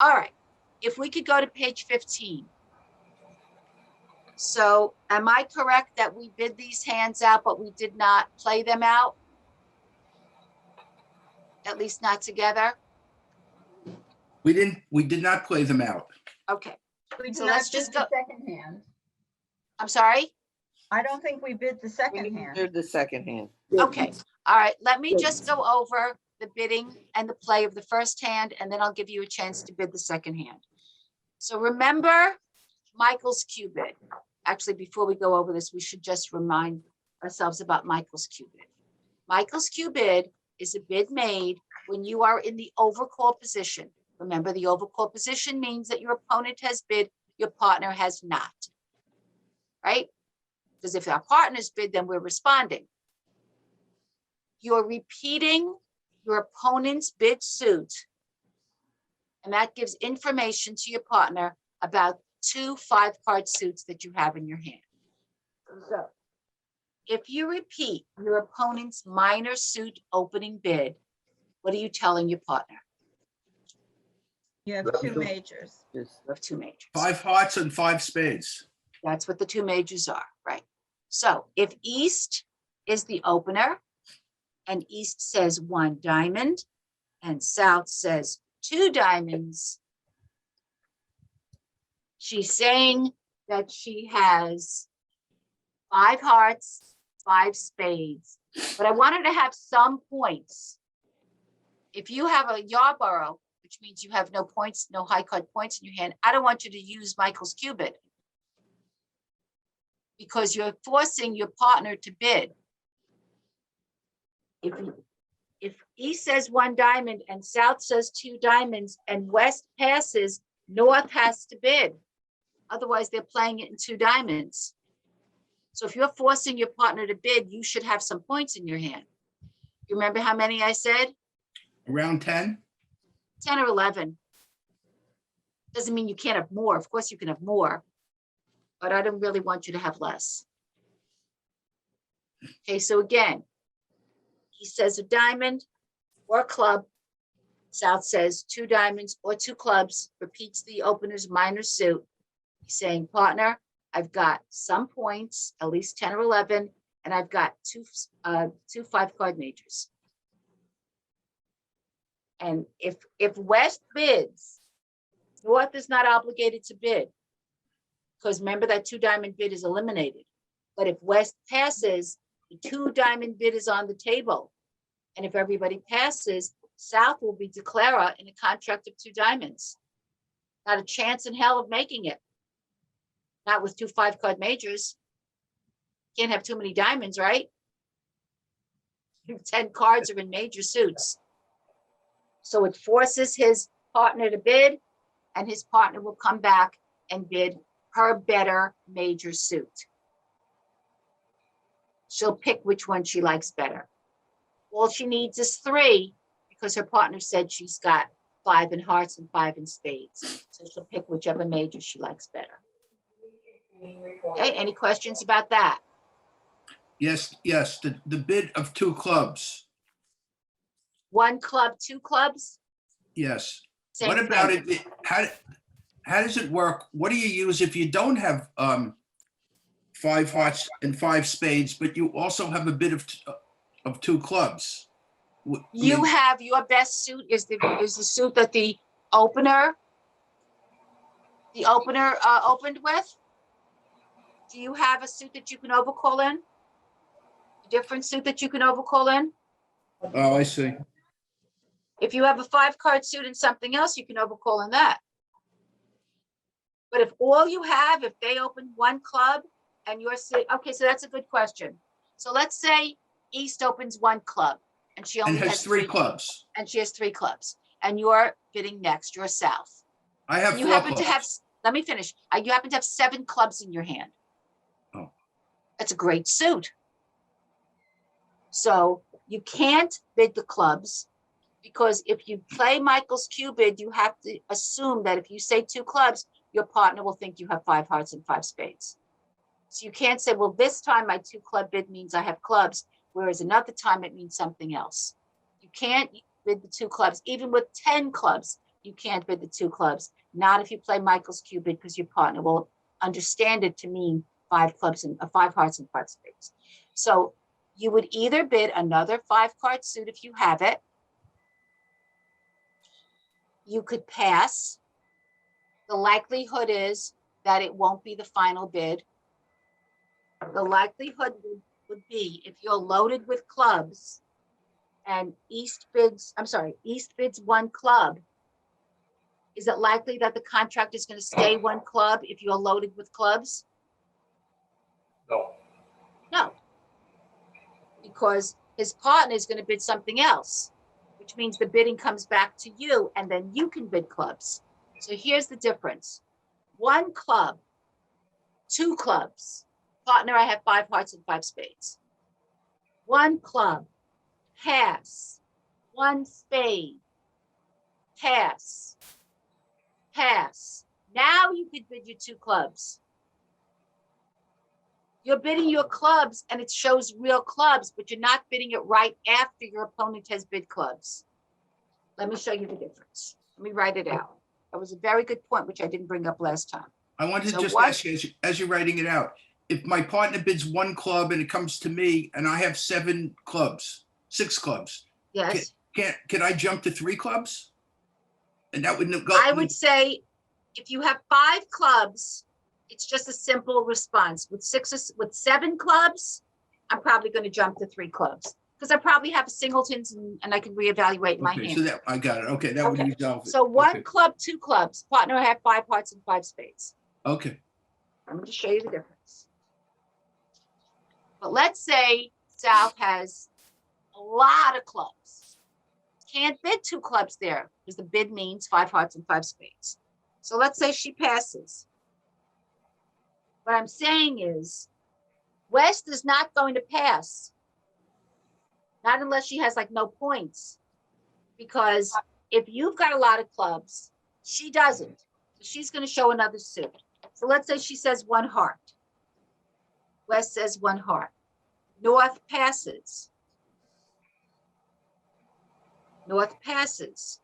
All right, if we could go to page 15. So am I correct that we bid these hands out, but we did not play them out? At least not together? We did not play them out. Okay, We So did not let's bid just the go- second hand. I'm sorry? I don't think we bid the We second didn't hand. do the second hand. Okay, all right, let me just go over the bidding and the play of the first hand, and then I'll give you a chance to bid the second hand. So remember Michael's Q bid. Actually, before we go over this, we should just remind ourselves about Michael's Q bid. Michael's Q bid is a bid made when you are in the overcall position. Remember, the overcall position means that your opponent has bid, your partner has not. Right? Because if our partners bid, then we're responding. You're repeating your opponent's bid suit. And that gives information to your partner about 2 5-card suits that you have in your hand. So if you repeat your opponent's minor suit opening bid, what are you telling your partner? You have two majors. You have 2 majors. 5 hearts and 5 spades. That's what the 2 majors are, right? So if East is the opener and East says 1 diamond and South says 2 diamonds, she's saying that she has 5 hearts, 5 spades, but I want her to have some points. If you have a Yarborough, which means you have no points, no high card points in your hand, I don't want you to use Michael's Q bid, because you're forcing your partner to bid. If East says 1 diamond and South says 2 diamonds and West passes, North has to bid. Otherwise, they're playing it in 2 diamonds. So if you're forcing your partner to bid, you should have some points in your hand. You remember how many I said? Around 10? 10 or 11. Doesn't mean you can't have more. Of course you can have more, but I don't really want you to have less. Okay, so again, he says a diamond or a club. South says 2 diamonds or 2 clubs, repeats the opener's minor suit. He's saying, partner, I've got some points, at least 10 or 11, and I've got 2 5-card majors. And if West bids, North is not obligated to bid, because remember that 2 diamond bid is eliminated. But if West passes, the 2 diamond bid is on the table. And if everybody passes, South will be declarer in a contract of 2 diamonds. Not a chance in hell of making it. Not with 2 5-card majors. Can't have too many diamonds, right? 10 cards are in major suits. So it forces his partner to bid, and his partner will come back and bid her better major suit. She'll pick which one she likes better. All she needs is 3, because her partner said she's got 5 in hearts and 5 in spades. So she'll pick whichever major she likes better. Okay, any questions about that? Yes, the bid of 2 clubs. 1 club, 2 clubs? Yes. Same What about thing. it? How does it work? What do you use if you don't have 5 hearts and 5 spades, but you also have a bid of 2 clubs? You have your best suit is the suit that the opener opened with. Do you have a suit that you can overcall in? A different suit that you can overcall in? Oh, I see. If you have a 5-card suit and something else, you can overcall in that. But if all you have, if they open 1 club and you're saying, okay, so that's a good question. So let's say East opens 1 club and she only And has 3 clubs. And she has 3 clubs, and you're bidding next, you're South. I have And you 4 happen clubs. to have, let me finish. You happen to have 7 clubs in your hand. Oh. That's a great suit. So you can't bid the clubs, because if you play Michael's Q bid, you have to assume that if you say 2 clubs, your partner will think you have 5 hearts and 5 spades. So you can't say, well, this time my 2 club bid means I have clubs, whereas another time it means something else. You can't bid the 2 clubs. Even with 10 clubs, you can't bid the 2 clubs. Not if you play Michael's cubed, because your partner will understand it to mean 5 clubs and 5 hearts and 5 spades. So you would either bid another 5-card suit if you have it. You could pass. The likelihood is that it won't be the final bid. The likelihood would be if you're loaded with clubs and East bids 1 club, is it likely that the contract is going to stay 1 club if you're loaded with clubs? No. No. Because his partner is going to bid something else, which means the bidding comes back to you and then you can bid clubs. So here's the difference. 1 club, 2 clubs. Partner, I have 5 hearts and 5 spades. 1 club, pass. 1 spade, pass. Pass. Now you could bid your 2 clubs. You're bidding your clubs and it shows real clubs, but you're not bidding it right after your opponent has bid clubs. Let me show you the difference. Let me write it out. That was a very good point, which I didn't bring up last time. I wanted to So just what- ask you, as you're writing it out, if my partner bids 1 club and it comes to me and I have 7 clubs, 6 clubs, Yes, can I jump to 3 clubs? And that would go. I would say if you have 5 clubs, it's just a simple response. With 7 clubs, I'm probably going to jump to 3 clubs because I probably have singletons and I can reevaluate my Okay, hand. so that, I got it. Okay, that would Okay, resolve it. So 1 Okay. club, 2 clubs. Partner, I have 5 hearts and 5 spades. Okay, I'm going to show you the difference. But let's say South has a lot of clubs. Can't bid 2 clubs there because the bid means 5 hearts and 5 spades. So let's say she passes. What I'm saying is West is not going to pass. Not unless she has like no points. Because if you've got a lot of clubs, she doesn't. So she's going to show another suit. So let's say she says 1 heart. West says 1 heart. North passes. North passes.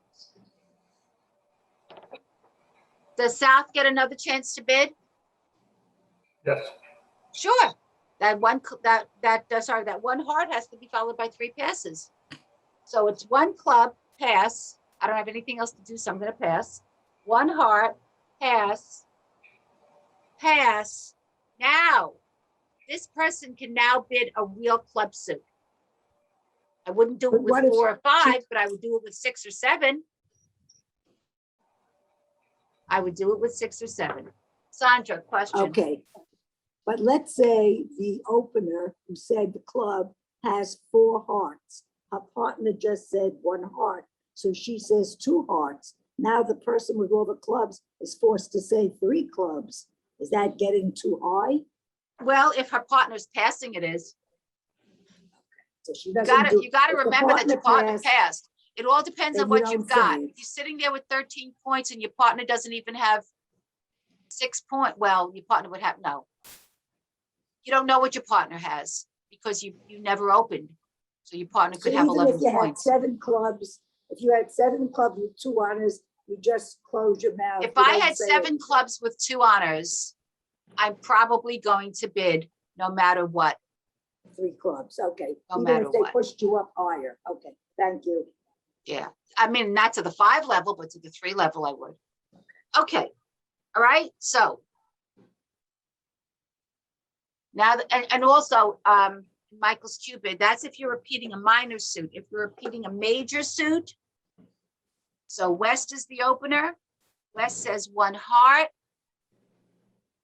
Does South get another chance to bid? Yes. Sure. That 1 heart has to be followed by 3 passes. So it's 1 club, pass. I don't have anything else to do, so I'm going to pass. 1 heart, pass, pass. Now, this person can now bid a real club suit. I wouldn't do it But with what if 4 or 5, but I would do it with 6 or 7. I would do it with 6 or 7. Sandra, question. Okay. But let's say the opener who said the club has 4 hearts. Her partner just said 1 heart. So she says 2 hearts. Now the person with all the clubs is forced to say 3 clubs. Is that getting too high? Well, if her partner's passing, it is. So she You doesn't do. gotta if the remember that your partner passed, passed. It all depends on then you what you've don't say got. it. If you're sitting there with 13 points and your partner doesn't even have 6 points, well, your partner would have, no. You don't know what your partner has because you never opened. So your partner So could have even 11 if you had points. 7 clubs, if you had 7 clubs with 2 honors, you just close your mouth. If You I don't had say 7 anything. clubs with 2 honors, I'm probably going to bid no matter what. 3 clubs, okay. No Even matter if they what. pushed you up higher, okay, thank you. Yeah, I mean, not to the 5 level, but to the 3 level, I would. Okay, all right, so. Now, and also, Michael's cubed, that's if you're repeating a minor suit. If you're repeating a major suit, so West is the opener. West says 1 heart.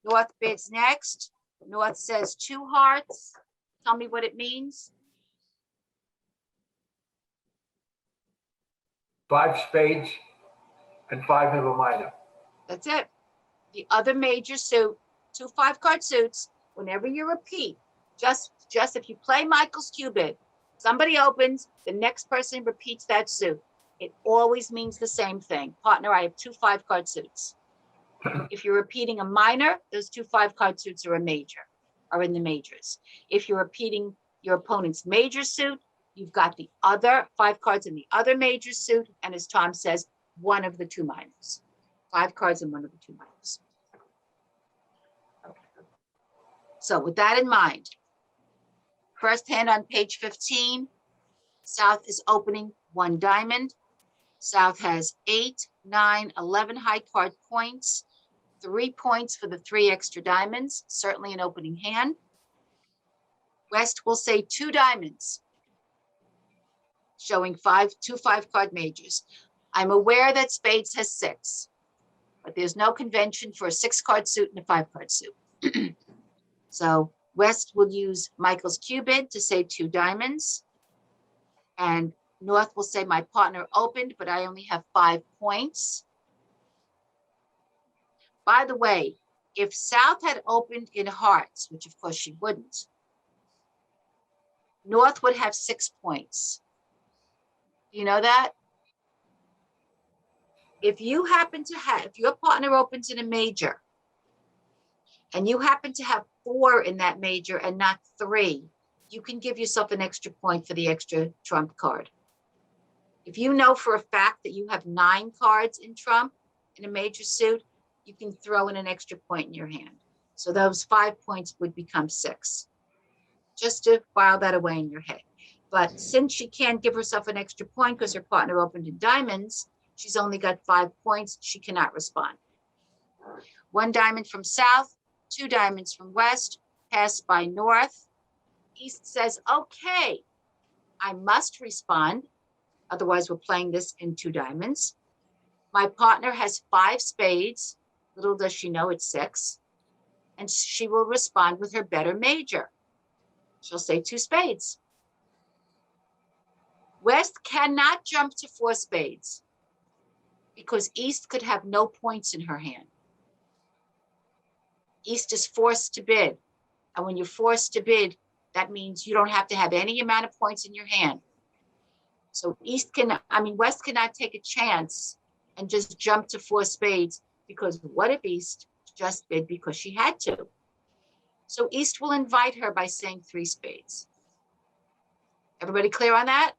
North bids next. North says 2 hearts. Tell me what it means. 5 spades and 5 of a minor. That's it. The other major suit, 2 5-card suits, whenever you repeat, just if you play Michael's cubed, somebody opens, the next person repeats that suit. It always means the same thing. Partner, I have 2 5-card suits. If you're repeating a minor, those 2 5-card suits are in the majors. If you're repeating your opponent's major suit, you've got the other 5 cards in the other major suit. And as Tom says, one of the two minors. 5 cards and one of the two minors. Okay. So with that in mind, first hand on page 15, South is opening 1 diamond. South has 8, 9, 11 high card points, 3 points for the 3 extra diamonds, certainly an opening hand. West will say 2 diamonds, showing 2 5-card majors. I'm aware that spades has 6, but there's no convention for a 6-card suit and a 5-card suit. So West will use Michael's Cubid to say 2 diamonds. And North will say my partner opened, but I only have 5 points. By the way, if South had opened in hearts, which of course she wouldn't, North would have 6 points. Do you know that? If you happen to have, if your partner opens in a major and you happen to have 4 in that major and not 3, you can give yourself an extra point for the extra trump card. If you know for a fact that you have 9 cards in trump in a major suit, you can throw in an extra point in your hand. So those 5 points would become 6. Just to file that away in your head. But since she can't give herself an extra point because her partner opened in diamonds, she's only got 5 points. She cannot respond. 1 diamond from South, 2 diamonds from West, passed by North. East says, okay, I must respond. Otherwise, we're playing this in 2 diamonds. My partner has 5 spades. Little does she know it's 6. And she will respond with her better major. She'll say 2 spades. West cannot jump to 4 spades because East could have no points in her hand. East is forced to bid. And when you're forced to bid, that means you don't have to have any amount of points in your hand. So West cannot take a chance and just jump to 4 spades because what if East just bid because she had to? So East will invite her by saying 3 spades. Everybody clear on that?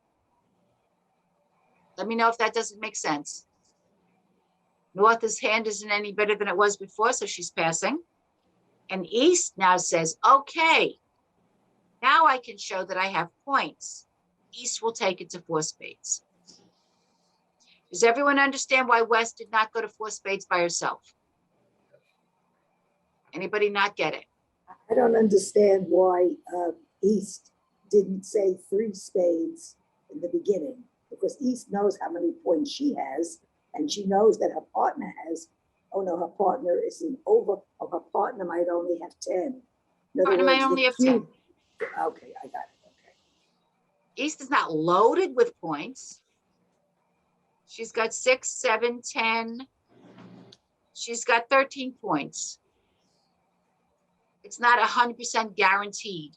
Let me know if that doesn't make sense. North's hand isn't any better than it was before, so she's passing. And East now says, okay, now I can show that I have points. East will take it to 4 spades. Does everyone understand why West did not go to 4 spades by herself? Anybody not get it? I don't understand why East didn't say 3 spades in the beginning, because East knows how many points she has, and she knows that her partner has, oh no, her partner isn't over, or her partner might only have 10. In other Partner might words, only the have 10. cube- Okay, I got it, okay. East is not loaded with points. She's got 6, 7, 10. She's got 13 points. It's not 100% guaranteed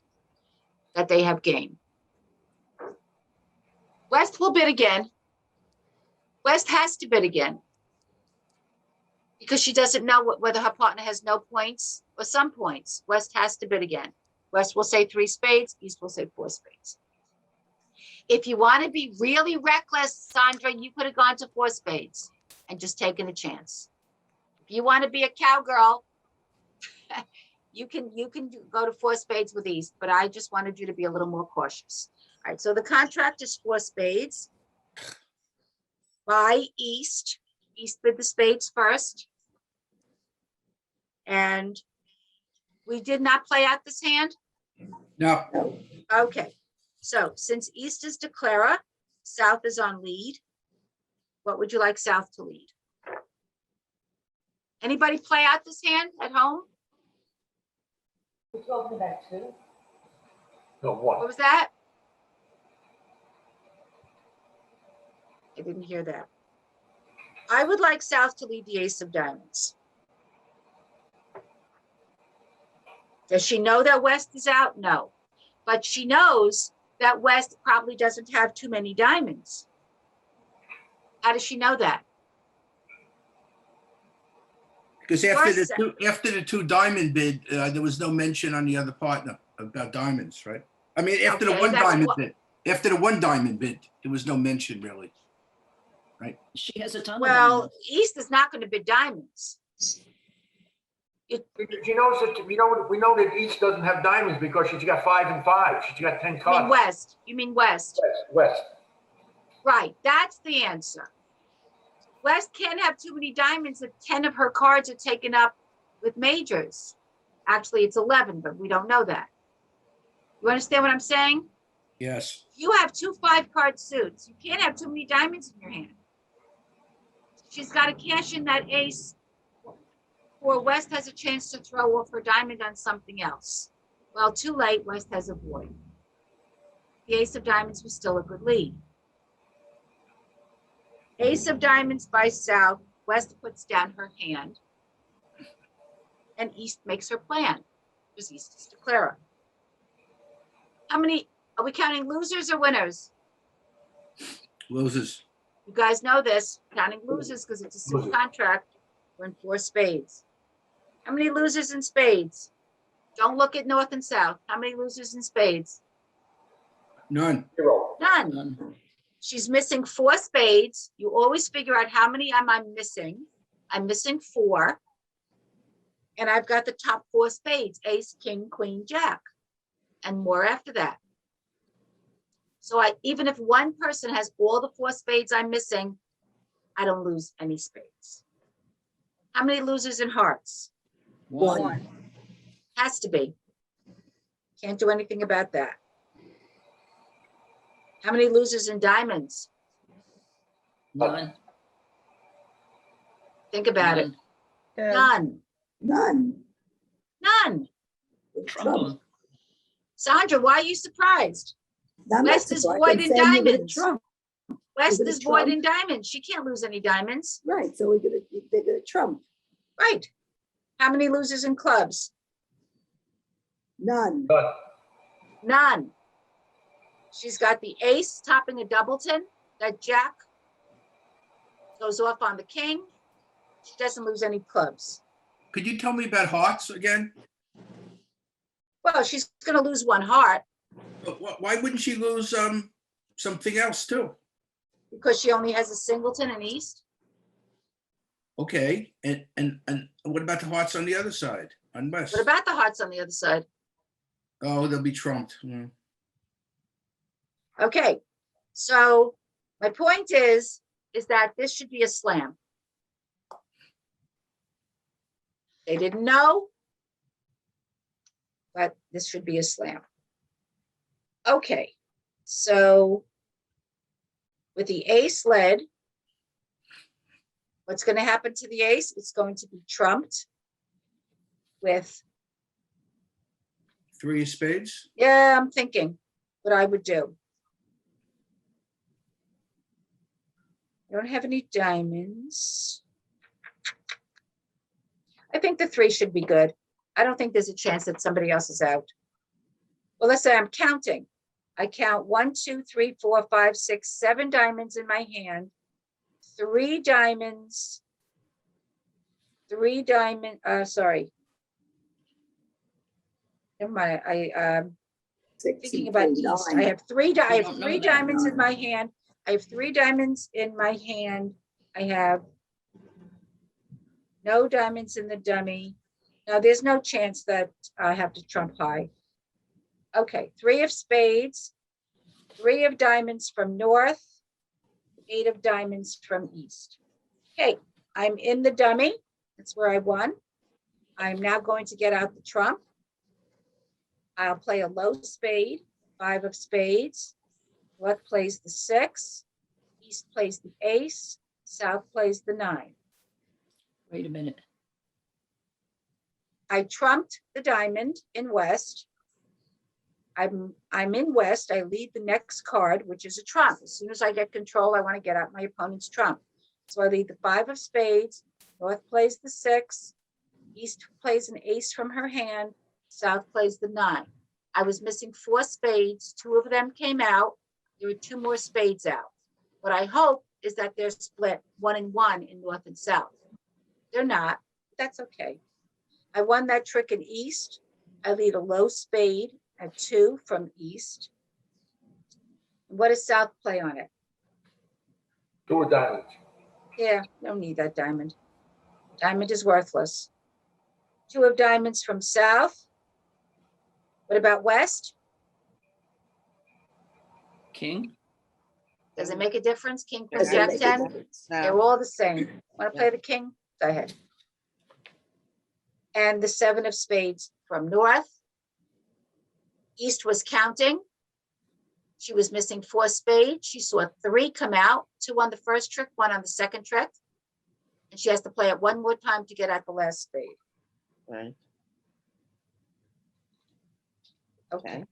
that they have game. West will bid again. West has to bid again because she doesn't know whether her partner has no points or some points. West has to bid again. West will say 3 spades. East will say 4 spades. If you want to be really reckless, Sandra, you could have gone to 4 spades and just taken a chance. If you want to be a cowgirl, you can go to 4 spades with East, but I just wanted you to be a little more cautious. All right, so the contract is 4 spades by East. East bid the spades first. And we did not play out this hand? No, Okay, so since East is declarer, South is on lead. What would you like South to lead? Anybody play out this hand at home? We're talking about 2. No, What 1. was that? I didn't hear that. I would like South to lead the ace of diamonds. Does she know that West is out? No. But she knows that West probably doesn't have too many diamonds. How does she know that? because after the 2 diamond bid, there was no mention on the other partner about diamonds, right? I mean, after the Okay, 1 that's diamond what- bid, after the 1 diamond bid, there was no mention really. She has a ton of Well, diamonds. East is not going to bid diamonds. She knows that, we know that East doesn't have diamonds because she's got 5 and 5. She's got 10 You mean cards. West. You mean West. West. Right, that's the answer. West can't have too many diamonds if 10 of her cards are taken up with majors. Actually, it's 11, but we don't know that. You understand what I'm saying? Yes. You have 2 5-card suits. You can't have too many diamonds in your hand. She's got to cash in that ace, or West has a chance to throw off her diamond on something else. Well, too late, West has a void. The ace of diamonds was still a good lead. Ace of diamonds by South, West puts down her hand, and East makes her plan, because East is declarer. How many, are we counting losers or winners? Loses. You guys know this, counting losers because it's a suit Losers. contract. We're in 4 spades. How many losers in spades? Don't look at North and South. How many losers in spades? None. 0. None. None. She's missing 4 spades. You always figure out how many am I missing. I'm missing 4. And I've got the top 4 spades, ace, king, queen, jack, and more after that. So even if one person has all the 4 spades I'm missing, I don't lose any spades. How many losers in hearts? One. Has to be. Can't do anything about that. How many losers in diamonds? One. Think about it. None. Two. None. None. None. Trump 'em. Sandra, why are you surprised? I'm not West is surprised. void I'm in saying you're gonna diamonds. trump. West gonna is void trump? in diamonds. She can't lose any diamonds. Right, so they're gonna trump. Right. How many losers in clubs? None. None. She's got the ace topping a doubleton. That jack goes off on the king. She doesn't lose any clubs. Could you tell me about hearts again? Well, she's going to lose 1 heart But why wouldn't she lose something else too? because she only has a singleton in East. Okay, and what about the hearts on the other side, on West? What about the hearts on the other side? Oh, they'll be trumped. Hmm. Okay, so my point is that this should be a slam. They didn't know, but this should be a slam. Okay, so with the ace led, what's going to happen to the ace? It's going to be trumped with, 3 of spades. yeah, I'm thinking what I would do. I don't have any diamonds. I think the 3 should be good. I don't think there's a chance that somebody else is out. Well, let's say I'm counting. I count 1, 2, 3, 4, 5, 6, 7 diamonds in my hand. 3 diamonds. 3 diamond, sorry. Never mind, Six thinking and about three, East. nine. I have 3 don't know that. diamonds in my hand. I have 3 diamonds in my hand. I have no diamonds in the dummy. Now, there's no chance that I have to trump high. Okay, 3 of spades, 3 of diamonds from North, 8 of diamonds from East. Okay, I'm in the dummy. That's where I won. I'm now going to get out the trump. I'll play a low spade, 5 of spades. North plays the 6, East plays the ace, South plays the 9. Wait a minute. I trumped the diamond in West. I'm in West. I lead the next card, which is a trump. As soon as I get control, I want to get out my opponent's trump. So I lead the 5 of spades. North plays the 6. East plays an ace from her hand. South plays the 9. I was missing 4 spades. 2 of them came out. There were 2 more spades out. What I hope is that they're split 1 and 1 in North and South. They're not. That's okay. I won that trick in East. I lead a low spade at 2 from East. What does South play on it? Two of diamonds. Yeah, don't need that diamond. Diamond is worthless. Two of diamonds from south. What about west? King, Does it make a difference? King, queen, Doesn't jack, make a 10? difference. They're all the same. Want to play the king? Go ahead. And the 7 of spades from north. East was counting. She was missing 4 spades. She saw 3 come out, 2 on the first trick, 1 on the second trick. And she has to play it one more time to get at the last spade. Right. Okay.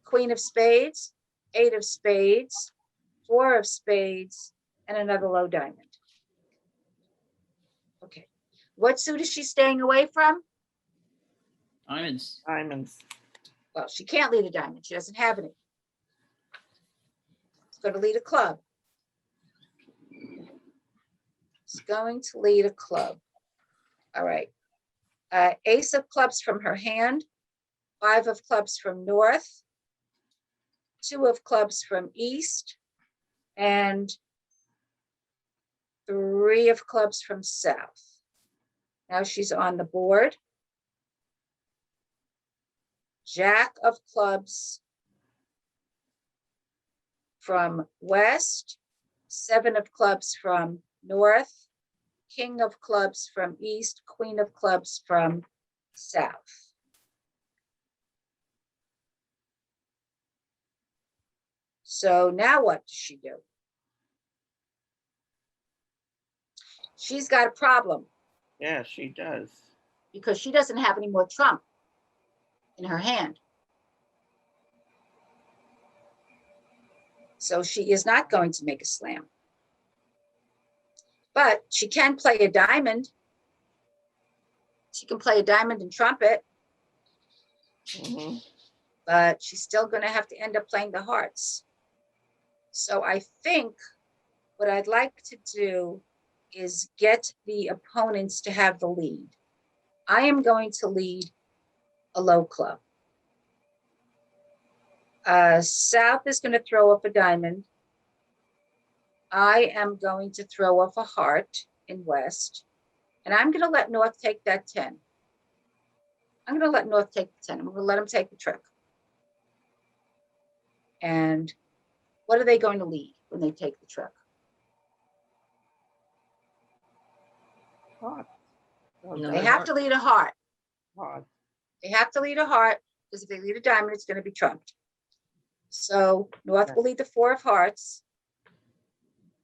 Queen of spades, 8 of spades, 4 of spades, and another low diamond. Okay. What suit is she staying away from? diamonds, Diamonds. Well, she can't lead a diamond. She doesn't have any. It's going to lead a club. It's going to lead a club. All right. Ace of clubs from her hand, 5 of clubs from north, 2 of clubs from east, and 3 of clubs from south. Now she's on the board. Jack of clubs from west, 7 of clubs from north, king of clubs from east, queen of clubs from south. So now what does she do? She's got a problem Yeah, she does. because she doesn't have any more trump in her hand. So she is not going to make a slam. But she can play a diamond. She can play a diamond and trumpet, Mhm. but she's still going to have to end up playing the hearts. So I think what I'd like to do is get the opponents to have the lead. I am going to lead a low club. South is going to throw up a diamond. I am going to throw off a heart in west. And I'm going to let North take that 10. I'm going to let North take the 10. I'm going to let him take the trick. And what are they going to lead when they take the trick? Hot. No. They have to lead a heart. Hot. They have to lead a heart because if they lead a diamond, it's going to be trumped. So North will lead the 4 of hearts.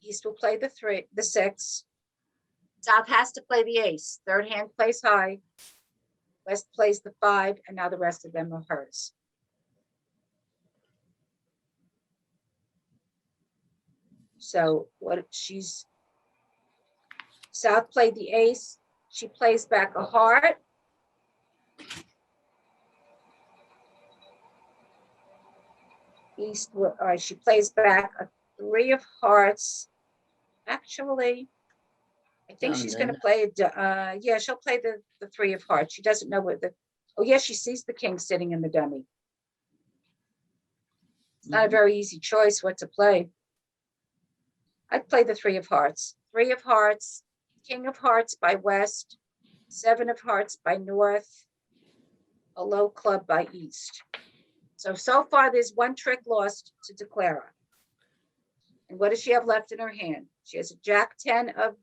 East will play the 6. South has to play the ace. Third hand plays high. West plays the 5, and now the rest of them are hers. So South played the ace. She plays back a heart. East, all right, she plays back a 3 of hearts. Actually, I think she's going to play, yeah, she'll play the 3 of hearts. She doesn't know what oh yeah, she sees the king sitting in the dummy. It's not a very easy choice what to play. I'd play the 3 of hearts. 3 of hearts, king of hearts by west, 7 of hearts by north, a low club by east. So far there's 1 trick lost to Declara. And what does she have left in her hand? She has a jack 10 of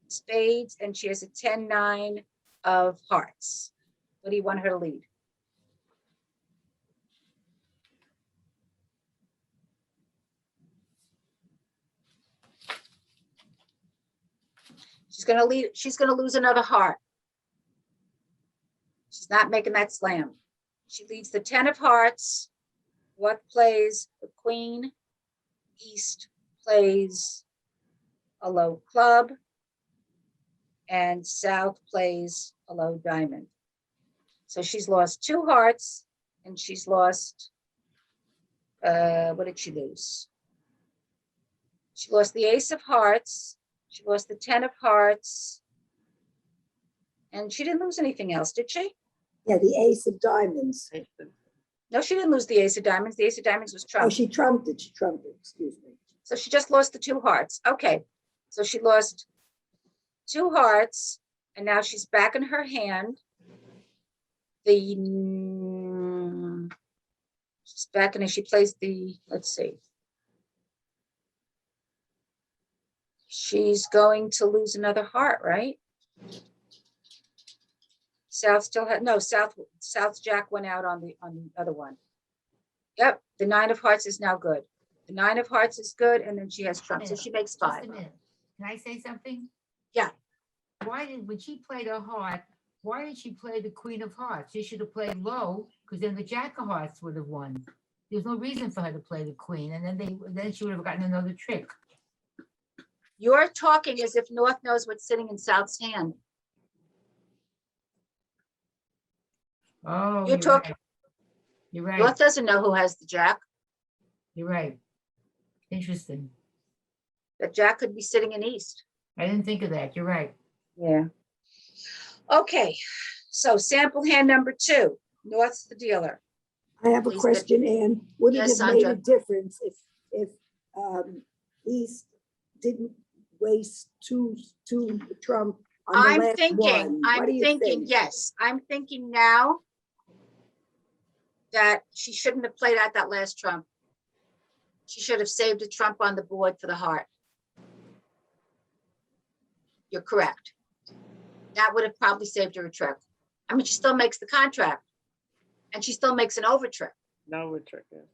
spades and she has a 10-9 of hearts. What do you want her to lead? She's going to lose another heart. She's not making that slam. She leads the 10 of hearts. What plays the queen? East plays a low club. And South plays a low diamond. So she's lost 2 hearts and she's lost, what did she lose? She lost the ace of hearts. She lost the 10 of hearts. And she didn't lose anything else, did she? Yeah, the ace of diamonds. No, she didn't lose the ace of diamonds. The ace of diamonds was Oh, trumped. she trumped it, excuse me. So she just lost the 2 hearts. Okay, So she lost 2 hearts, and now she's back in her hand. She's back in, and she plays the, let's see. She's going to lose another heart, right? South still had, no, South's Jack went out on the other one. Yep, the 9 of hearts is now good. The 9 of hearts is good, and then she has trump, so she makes Just 5. a minute. Can I say something? Yeah. When she played her heart, why did she play the Queen of Hearts? She should have played low, because then the Jack of Hearts would have won. There's no reason for her to play the Queen, and then she would have gotten another trick. You're talking as if North knows what's sitting in South's hand. Oh, You're you're talking, right. You're right. North doesn't know who has the Jack. You're right. Interesting. That Jack could be sitting in East. I didn't think of that. You're right. Yeah. Okay, so sample hand number 2, North's the dealer. I have a Please, question, Ann. Would it Yes, have made a Sandra. difference if East didn't waste two trump on the I'm last thinking, one? What do you think? yes, I'm thinking now that she shouldn't have played out that last trump. She should have saved a trump on the board for the heart. You're correct. That would have probably saved her a trick. I mean, she still makes the contract, and she still makes an over trick. No, we're tricky.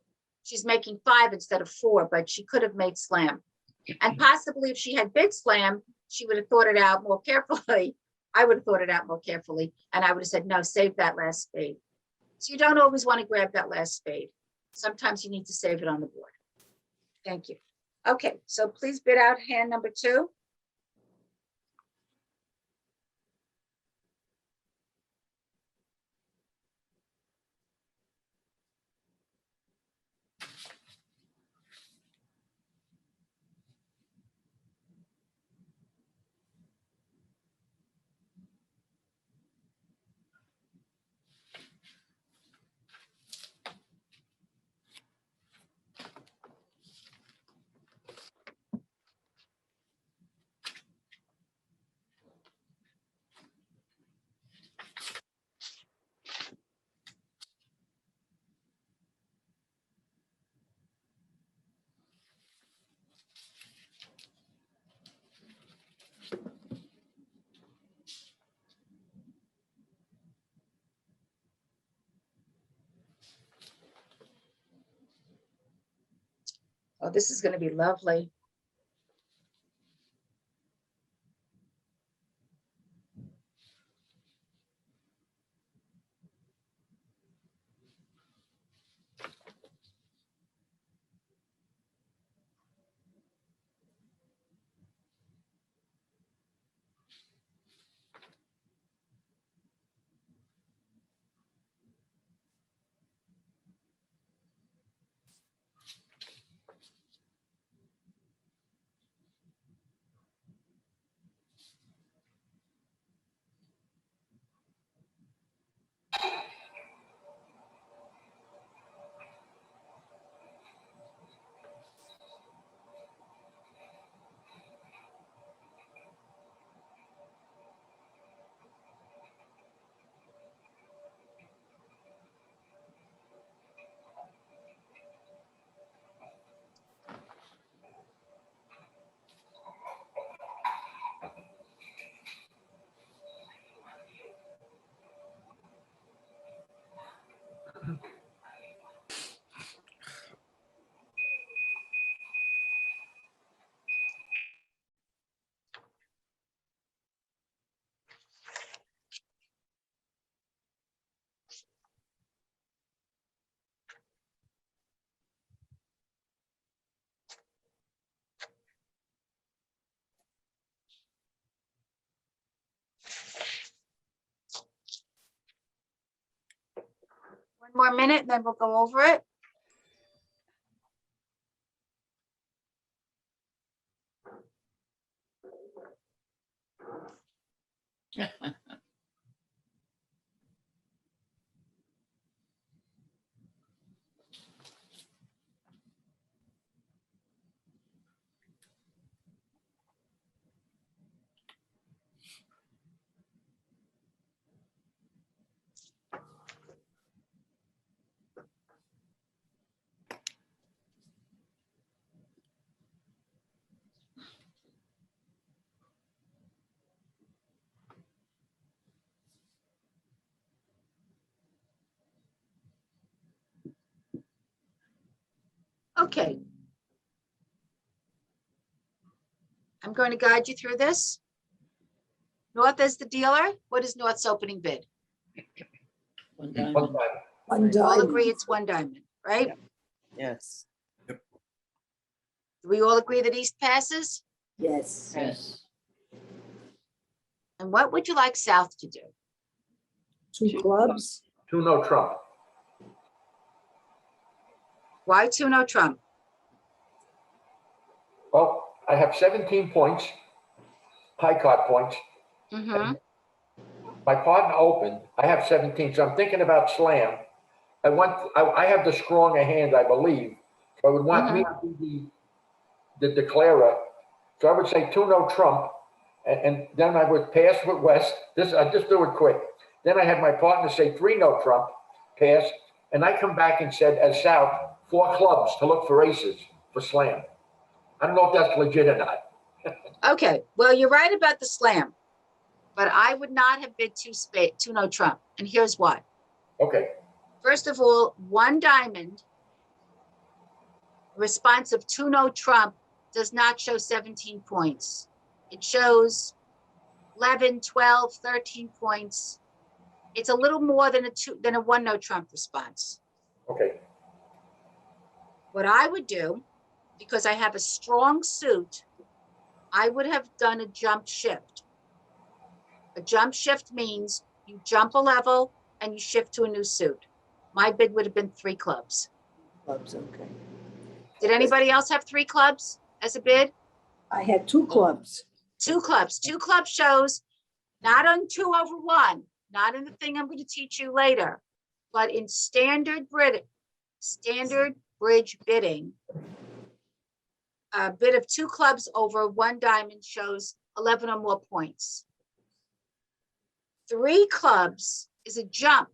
She's making 5 instead of 4, but she could have made slam. And possibly if she had bid slam, she would have thought it out more carefully. I would have thought it out more carefully, and I would have said, no, save that last spade. So you don't always want to grab that last spade. Sometimes you need to save it on the board. Thank you. Okay, so please bid out hand number 2. Oh, this is going to be lovely. One more minute, then we'll go over it. Okay. I'm going to guide you through this. North is the dealer. What is North's opening bid? One One diamond. diamond. One We all diamond. agree it's one diamond, right? Yes. Do we all agree that East passes? Yes. Yes. And what would you like South to do? Two clubs. Two no trump. Why two no trump? Well, I have 17 points, high card points. Mm-hmm. My partner opened, I have 17, so I'm thinking about slam. I have the stronger hand, I believe. So I would want me to be the declarer. So I would say two no trump, and then I would pass with West. I just do it quick. Then I had my partner say three no trump, pass, and I come back and said as South, four clubs to look for aces for slam. I don't know if that's legit or not. Okay, well, you're right about the slam, but I would not have bid two no trump, and here's why. Okay, First of all, one diamond, response of two no trump does not show 17 points. It shows 11, 12, 13 points. It's a little more than a one no trump response. okay, What I would do, because I have a strong suit, I would have done a jump shift. A jump shift means you jump a level and you shift to a new suit. My bid would have been three clubs. Clubs, okay. Did anybody else have three clubs as a bid? I had two clubs. Two clubs. Two clubs shows not on 2 over 1, not in the thing I'm going to teach you later, but in standard bridge bidding, a bid of two clubs over one diamond shows 11 or more points. Three clubs is a jump.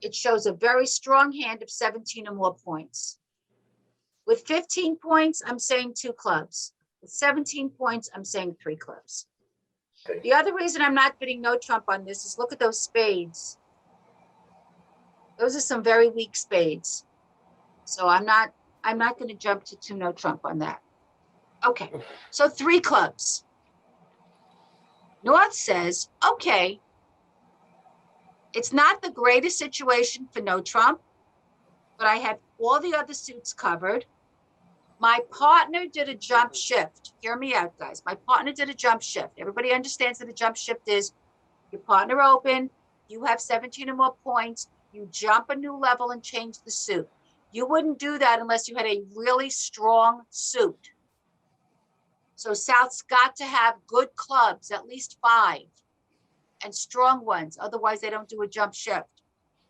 It shows a very strong hand of 17 or more points. With 15 points, I'm saying two clubs. With 17 points, I'm saying three clubs. Okay. The other reason I'm not bidding no trump on this is look at those spades. Those are some very weak spades. So I'm not going to jump to two no trump on that. Okay, so three clubs. North says, okay, it's not the greatest situation for no trump, but I have all the other suits covered. My partner did a jump shift. Hear me out, guys. My partner did a jump shift. Everybody understands that a jump shift is your partner open, you have 17 or more points, you jump a new level and change the suit. You wouldn't do that unless you had a really strong suit. So South's got to have good clubs, at least 5, and strong ones. Otherwise, they don't do a jump shift.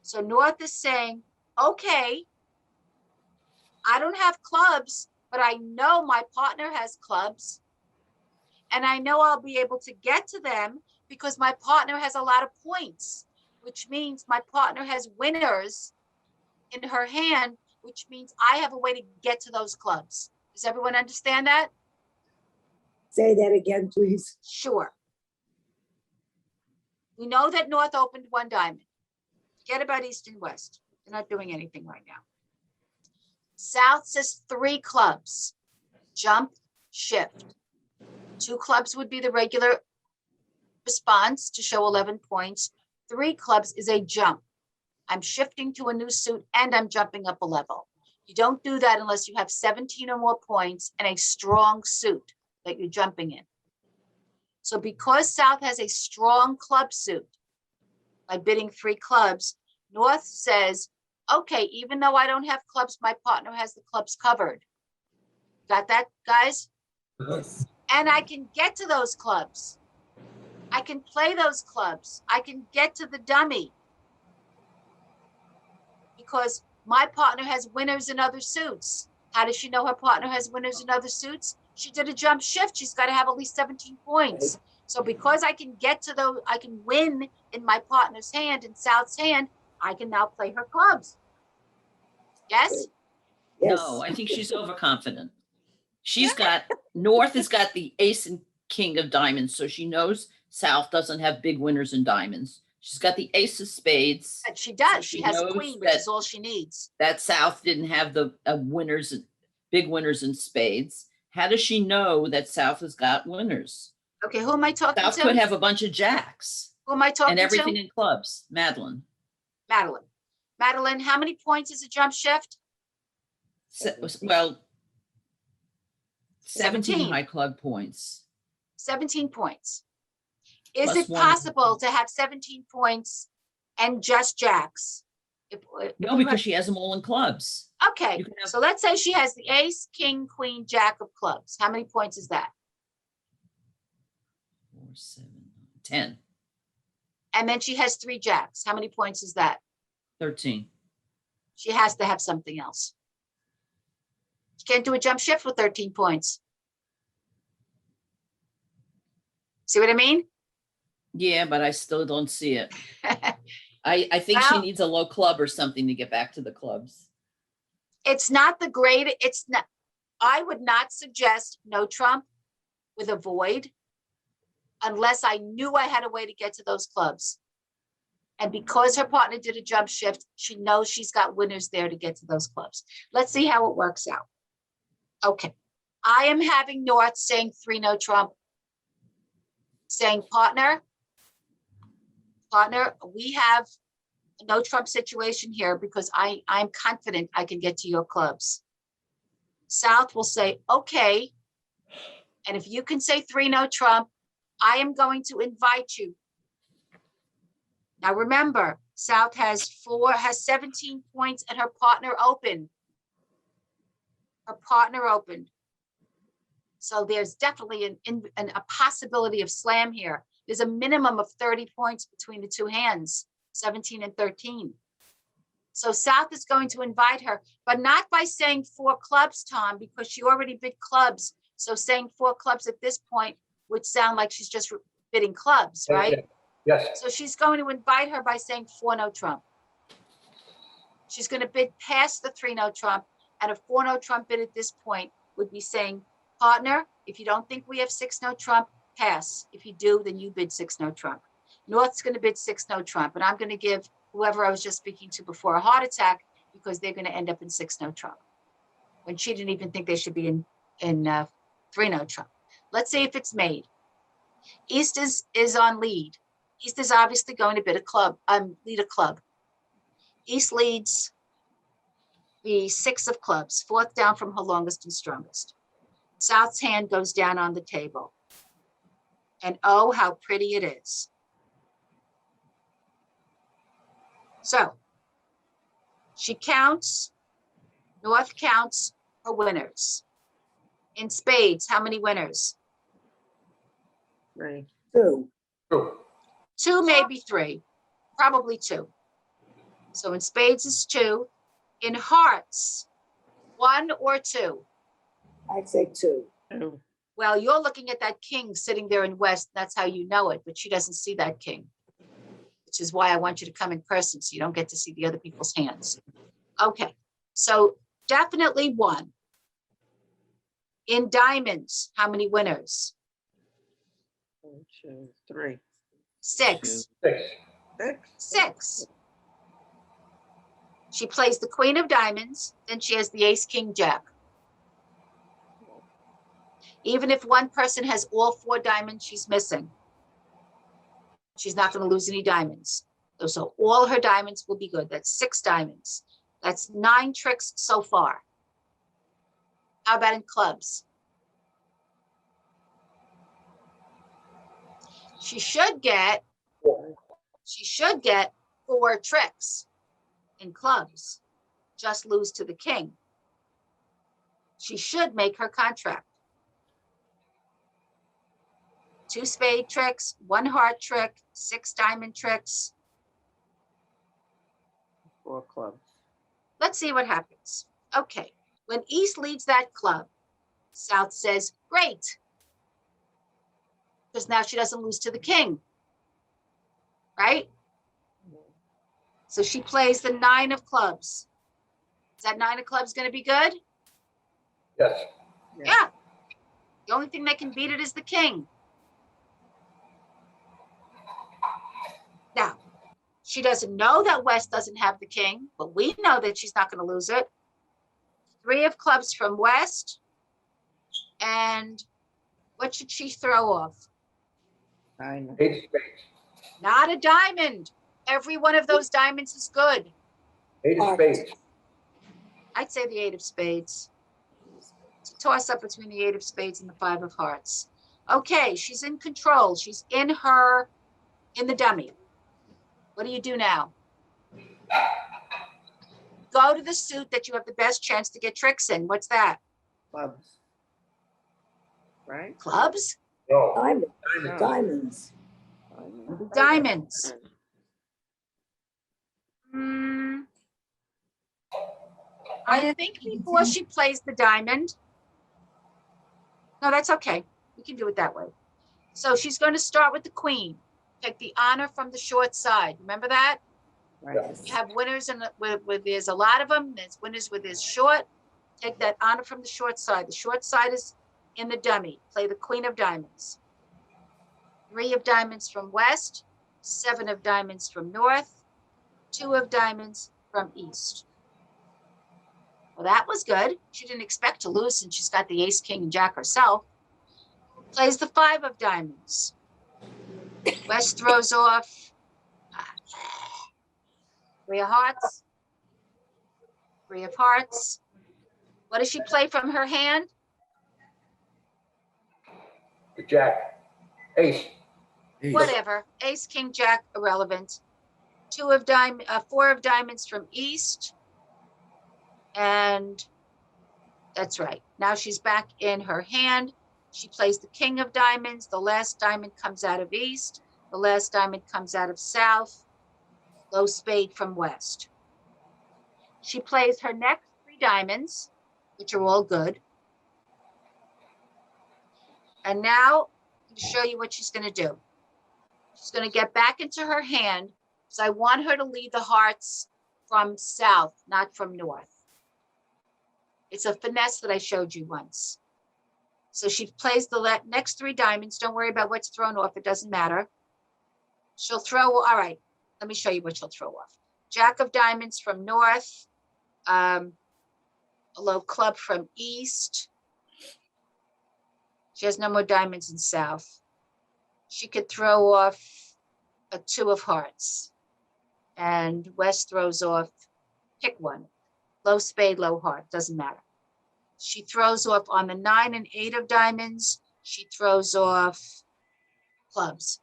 So North is saying, okay, I don't have clubs, but I know my partner has clubs. And I know I'll be able to get to them because my partner has a lot of points, which means my partner has winners in her hand, which means I have a way to get to those clubs. Does everyone understand that? Say that again, please. Sure. We know that North opened one diamond. Forget about East and West. They're not doing anything right now. South says 3 clubs, jump, shift. 2 clubs would be the regular response to show 11 points. 3 clubs is a jump. I'm shifting to a new suit and I'm jumping up a level. You don't do that unless you have 17 or more points and a strong suit that you're jumping in. So because South has a strong club suit, by bidding 3 clubs, North says, okay, even though I don't have clubs, my partner has the clubs covered. Got that, guys? Yes. And I can get to those clubs. I can play those clubs. I can get to the dummy. Because my partner has winners in other suits. How does she know her partner has winners in other suits? She did a jump shift. She's got to have at least 17 points. So because I can get to those, I can win in my partner's hand, in South's hand, I can now play her clubs. Yes? Yes. No, I think she's overconfident. She's got, North has got the ace and king of diamonds, so she knows South doesn't have big winners in diamonds. She's got the ace of spades. And she does. She She has a knows queen, which that- is all she needs. That South didn't have the winners big winners in spades. How does she know that South has got winners? Okay, who am I talking South could to? have a bunch of jacks Who am I talking and everything to? in clubs. Madeline. Madeline. Madeline, how many points is a jump shift? Well, 17 17. high club points. 17 points. Is Plus it one. possible to have 17 points and just jacks? If No, you because had- she has them all in clubs. Okay, you can have- so let's say she has the ace, king, queen, jack of clubs. How many points is that? 4, 7, 10, And then she has 3 jacks. How many points is that? 13. She has to have something else. She can't do a jump shift with 13 points. See what I mean? Yeah, but I still don't see it. I think she Well- needs a low club or something to get back to the clubs. It's not the great, it's not, I would not suggest no trump with a void unless I knew I had a way to get to those clubs. And because her partner did a jump shift, she knows she's got winners there to get to those clubs. Let's see how it works out. Okay, I am having North saying 3 no trump. Saying partner, we have a no trump situation here because I'm confident I can get to your clubs. South will say, okay. And if you can say 3 no trump, I am going to invite you. Now remember, South has 17 points and her partner open. Her partner opened. So there's definitely a possibility of slam here. There's a minimum of 30 points between the two hands, 17 and 13. So South is going to invite her, but not by saying 4 clubs, Tom, because she already bid clubs. So saying 4 clubs at this point would sound like she's just bidding clubs, right? Yes, So she's going to invite her by saying 4 no trump. She's going to bid past the 3 no trump, and a 4 no trump bid at this point would be saying, partner, if you don't think we have 6 no trump, pass. If you do, then you bid 6 no trump. North's going to bid 6 no trump, and I'm going to give whoever I was just speaking to before a heart attack because they're going to end up in 6 no trump when she didn't even think they should be in 3 no trump. Let's see if it's made. East is on lead. East is obviously going to bid a club, lead a club. East leads the 6 of clubs, 4th down from her longest and strongest. South's hand goes down on the table. And oh, how pretty it is. So she counts, North counts her winners. In spades, how many winners? 3. 2. true. 2, maybe 3, probably 2. So in spades is 2. In hearts, 1 or 2. I'd say 2. 2. Well, you're looking at that king sitting there in West. That's how you know it, but she doesn't see that king, which is why I want you to come in person so you don't get to see the other people's hands. Okay, so definitely 1. In diamonds, how many winners? 1, 2, 3. 6. 6. 6. 6. She plays the queen of diamonds, then she has the ace, king, jack. Even if one person has all 4 diamonds, she's missing. She's not going to lose any diamonds. So all her diamonds will be good. That's 6 diamonds. That's 9 tricks so far. How about in clubs? She should get 4 tricks in clubs. Just lose to the king. She should make her contract. 2 spade tricks, 1 heart trick, 6 diamond tricks. 4 clubs. Let's see what happens. Okay, when East leads that club, South says, great. Because now she doesn't lose to the king, right? So she plays the 9 of clubs. Is that 9 of clubs going to be good? Yes, Yeah. The only thing that can beat it is the king. Now, she doesn't know that West doesn't have the king, but we know that she's not going to lose it. 3 of clubs from West. And what should she throw off? Diamond. 8 of spades. Not a diamond. Every one of those diamonds is good. 8 of Heart. spades. I'd say the 8 of spades. It's a toss up between the 8 of spades and the 5 of hearts. Okay, she's in control. She's in the dummy. What do you do now? Go to the suit that you have the best chance to get tricks in. What's that? Clubs. Right? Clubs? No. Diamond, Diamond. diamonds. Diamond. Diamonds. I think before she plays the diamond. No, that's okay. We can do it that way. So she's going to start with the queen. Take the honor from the short side. Remember that? Right. You have winners and where there's a lot of them. There's winners where there's short. Take that honor from the short side. The short side is in the dummy. Play the queen of diamonds. 3 of diamonds from west, 7 of diamonds from north, 2 of diamonds from east. Well, that was good. She didn't expect to lose since she's got the ace, king, and jack herself. Plays the 5 of diamonds. West throws off 3 of hearts, 3 of hearts. What does she play from her hand? The jack. Ace. Ace. Whatever. Ace, king, jack, irrelevant. 4 of diamonds from east. And that's right. Now she's back in her hand. She plays the king of diamonds. The last diamond comes out of east. The last diamond comes out of south. Low spade from west. She plays her next 3 diamonds, which are all good. And now I'm going to show you what she's going to do. She's going to get back into her hand because I want her to lead the hearts from south, not from north. It's a finesse that I showed you once. So she plays the next 3 diamonds. Don't worry about what's thrown off. It doesn't matter. She'll throw, all right, let me show you what she'll throw off. Jack of diamonds from north, a low club from east. She has no more diamonds in south. She could throw off a 2 of hearts. And west throws off, pick one. Low spade, low heart, doesn't matter. She throws off on the 9 and 8 of diamonds. She throws off clubs.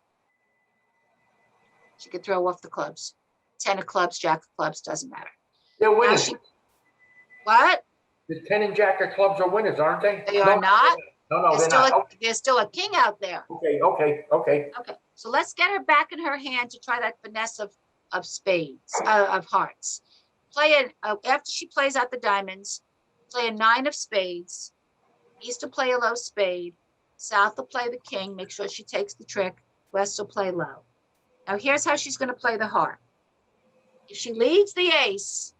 She could throw off the clubs. 10 of clubs, jack of clubs, doesn't matter. They're Now winners. What? The 10 and jack of clubs are winners, aren't they? They are not. No, they're not. There's still a king out there. Okay. Okay, so let's get her back in her hand to try that finesse of spades, of hearts. Play it, after she plays out the diamonds, play a 9 of spades. East will play a low spade. South will play the king, make sure she takes the trick. West will play low. Now here's how she's going to play the heart. If she leads the ace,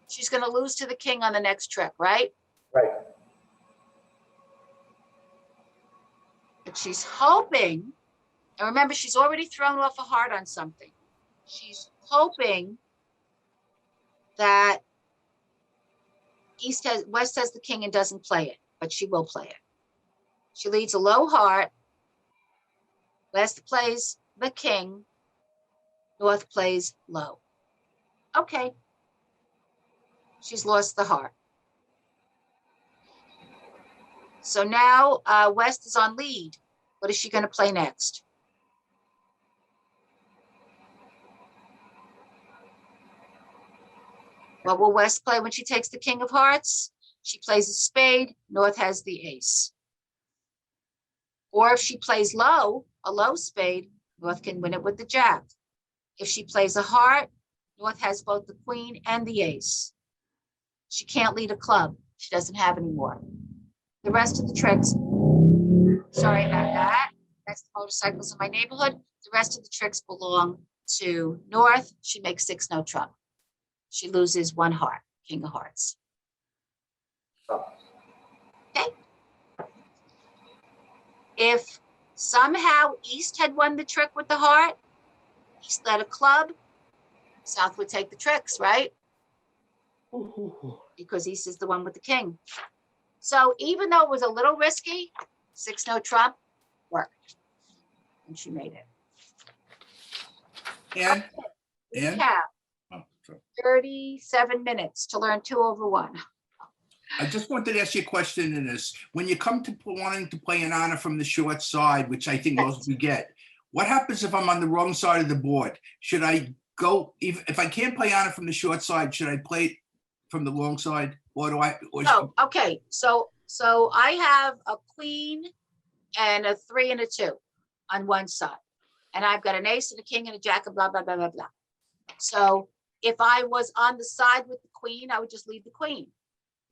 she's going to lose to the king on the next trick, right? Right. But she's hoping, and remember, she's already thrown off a heart on something. She's hoping that West has the king and doesn't play it, but she will play it. She leads a low heart. West plays the king. North plays low. Okay. She's lost the heart. So now West is on lead. What is she going to play next? What will West play when she takes the king of hearts? She plays a spade. North has the ace. Or if she plays low, a low spade, North can win it with the jack. If she plays a heart, North has both the queen and the ace. She can't lead a club. She doesn't have any more. The rest of the tricks, sorry about that. That's the motorcycles in my neighborhood. The rest of the tricks belong to North. She makes 6, no trump. She loses 1 heart, king of hearts. Okay. If somehow East had won the trick with the heart, East led a club, South would take the tricks, right? because East is the one with the king. So even though it was a little risky, 6 no trump worked. And she made it. And, We and, have oh, sorry. 37 minutes to learn 2 over 1. I just wanted to ask you a question in this. When you come to wanting to play an honor from the short side, which I think most we get, what happens if I'm on the wrong side of the board? Should I go, if I can't play honor from the short side, should I play it from the long side? Or do I, or Oh, okay. So I have a queen and a 3 and a 2 on one side. And I've got an ace and a king and a jack and blah, blah, blah, blah, blah. So if I was on the side with the queen, I would just leave the queen.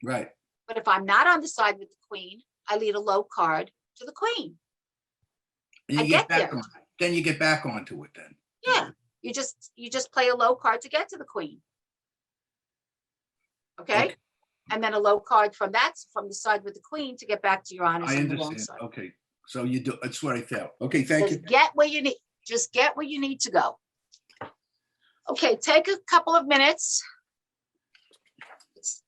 right? But if I'm not on the side with the queen, I lead a low card to the queen. And I you get get back there. on, then you get back onto it then. Yeah, you just play a low card to get to the queen. Okay? Okay. And then a low card from the side with the queen to get back to your honors I on the wrong understand. side. Okay, so you do, that's what I felt. Okay, thank you. Just get where you need, to go. Okay, take a couple of minutes.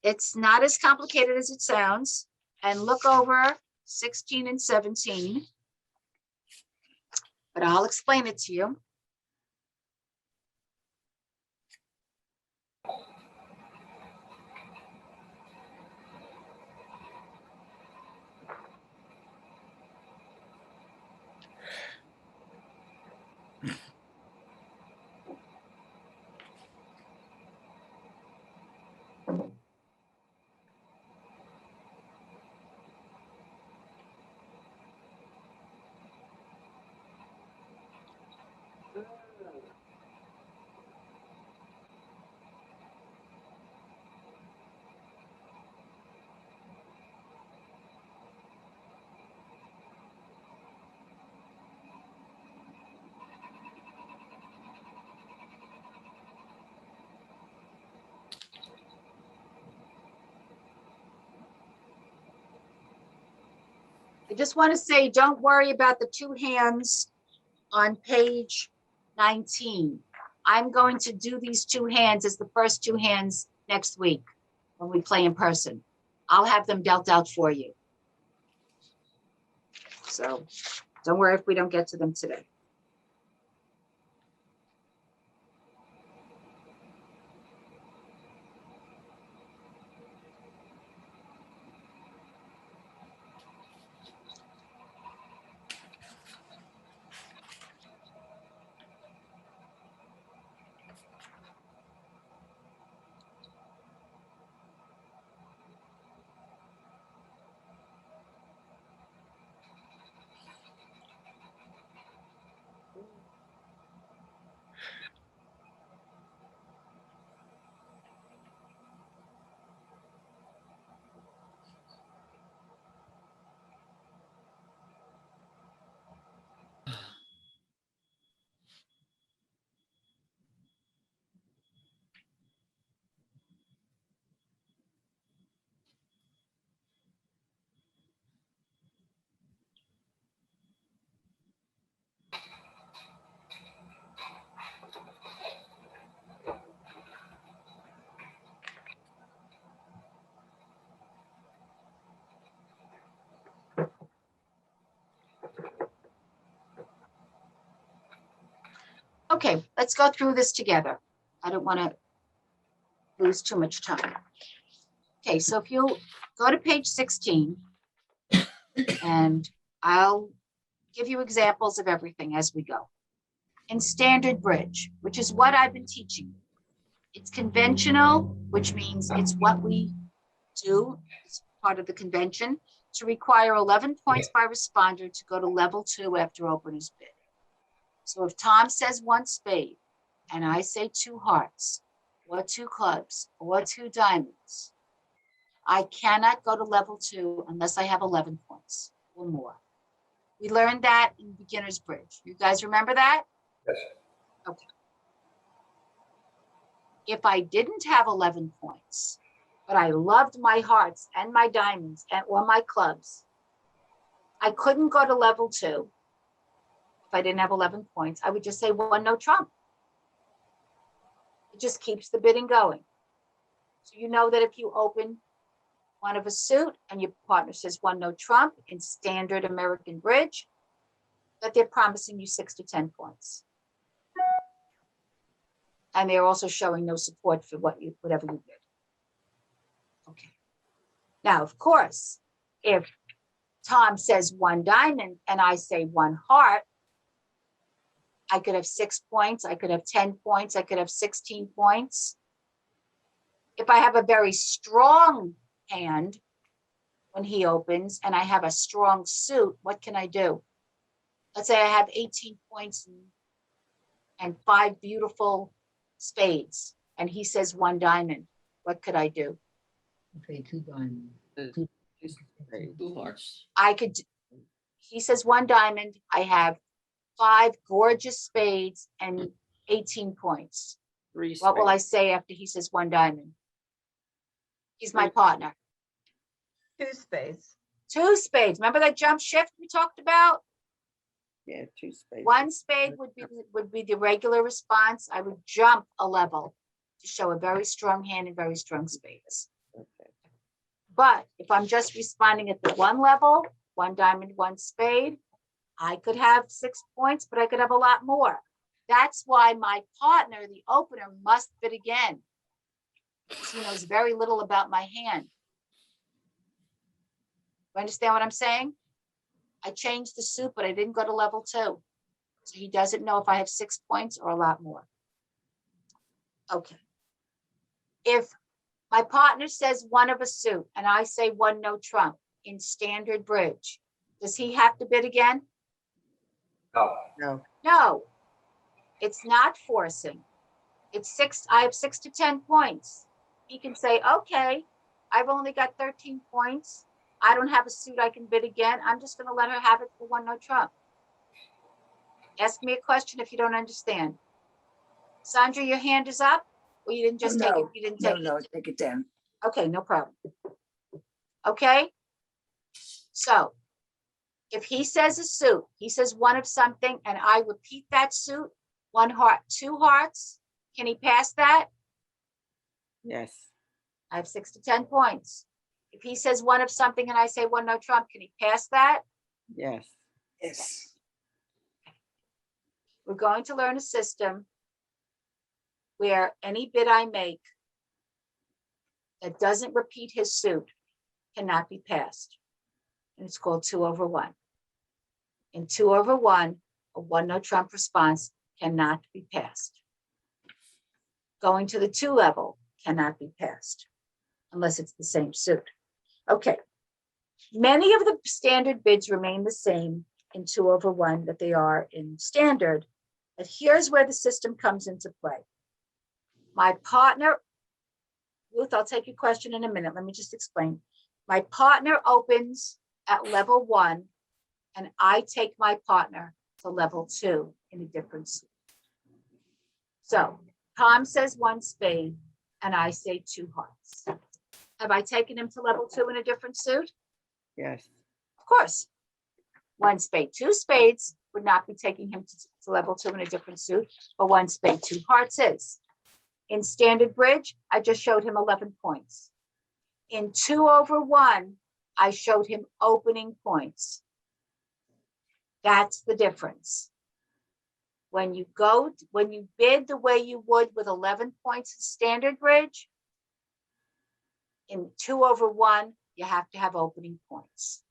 It's not as complicated as it sounds, and look over 16 and 17. But I'll explain it to you. I just want to say, don't worry about the 2 hands on page 19. I'm going to do these 2 hands as the first 2 hands next week when we play in person. I'll have them dealt out for you. So don't worry if we don't get to them today. Okay, let's go through this together. I don't want to lose too much time. Okay, so if you go to page 16, and I'll give you examples of everything as we go. In standard bridge, which is what I've been teaching, it's conventional, which means it's what we do, it's part of the convention, to require 11 points by responder to go to level 2 after opener's bid. So if Tom says 1 spade, and I say 2 hearts, or 2 clubs, or 2 diamonds, I cannot go to level 2 unless I have 11 points or more. We learned that in beginner's bridge. You guys remember that? Yes. Okay. If I didn't have 11 points, but I loved my hearts and my diamonds or my clubs, I couldn't go to level 2 if I didn't have 11 points. I would just say 1 no trump. It just keeps the bidding going. So you know that if you open one of a suit and your partner says one no trump in standard American bridge, that they're promising you 6 to 10 points. And they're also showing no support for whatever you did. Okay. Now, of course, if Tom says one diamond and I say one heart, I could have 6 points, I could have 10 points, I could have 16 points. If I have a very strong hand when he opens and I have a strong suit, what can I do? Let's say I have 18 points and 5 beautiful spades, and he says one diamond. What could I do? Okay, 2 diamonds. Two hearts. He says one diamond, I have 5 gorgeous spades and 18 points. Three What will I spades. say after he says one diamond? He's my partner. 2 spades. 2 spades. Remember that jump shift we talked about? Yeah, 2 spades. 1 spade would be the regular response. I would jump a level to show a very strong hand and very strong spades. Okay. But if I'm just responding at the 1 level, 1 diamond, 1 spade, I could have 6 points, but I could have a lot more. That's why my partner, the opener, must bid again. He knows very little about my hand. You understand what I'm saying? I changed the suit, but I didn't go to level 2. So he doesn't know if I have 6 points or a lot more. Okay. If my partner says one of a suit and I say one no trump in standard bridge, does he have to bid again? No. No, No, it's not forcing. It's 6, I have 6 to 10 points. He can say, okay, I've only got 13 points. I don't have a suit I can bid again. I'm just gonna let her have it for one no trump. Ask me a question if you don't understand. Sandra, your hand is up? Or you didn't just take it? No, You didn't No, take it? no, take it down. Okay, no problem. Okay? So if he says a suit, he says one of something, and I repeat that suit, 1 heart, 2 hearts, can he pass that? yes, I have 6 to 10 points. If he says one of something and I say one no trump, can he pass that? yes. Yes. We're going to learn a system where any bid I make that doesn't repeat his suit cannot be passed. And it's called 2/1. In 2/1, a one no trump response cannot be passed. Going to the 2 level cannot be passed unless it's the same suit. Okay. Many of the standard bids remain the same in 2/1 that they are in standard, but here's where the system comes into play. My partner, Ruth, I'll take your question in a minute. Let me just explain. My partner opens at level 1 and I take my partner to level 2 in a different suit. So Tom says 1 spade and I say 2 hearts. Have I taken him to level 2 in a different suit? Yes, Of course. 1 spade, 2 spades would not be taking him to level 2 in a different suit, but 1 spade, 2 hearts is. In standard bridge, I just showed him 11 points. In 2/1, I showed him opening points. That's the difference. When you bid the way you would with 11 points in standard bridge, in 2/1, you have to have opening points.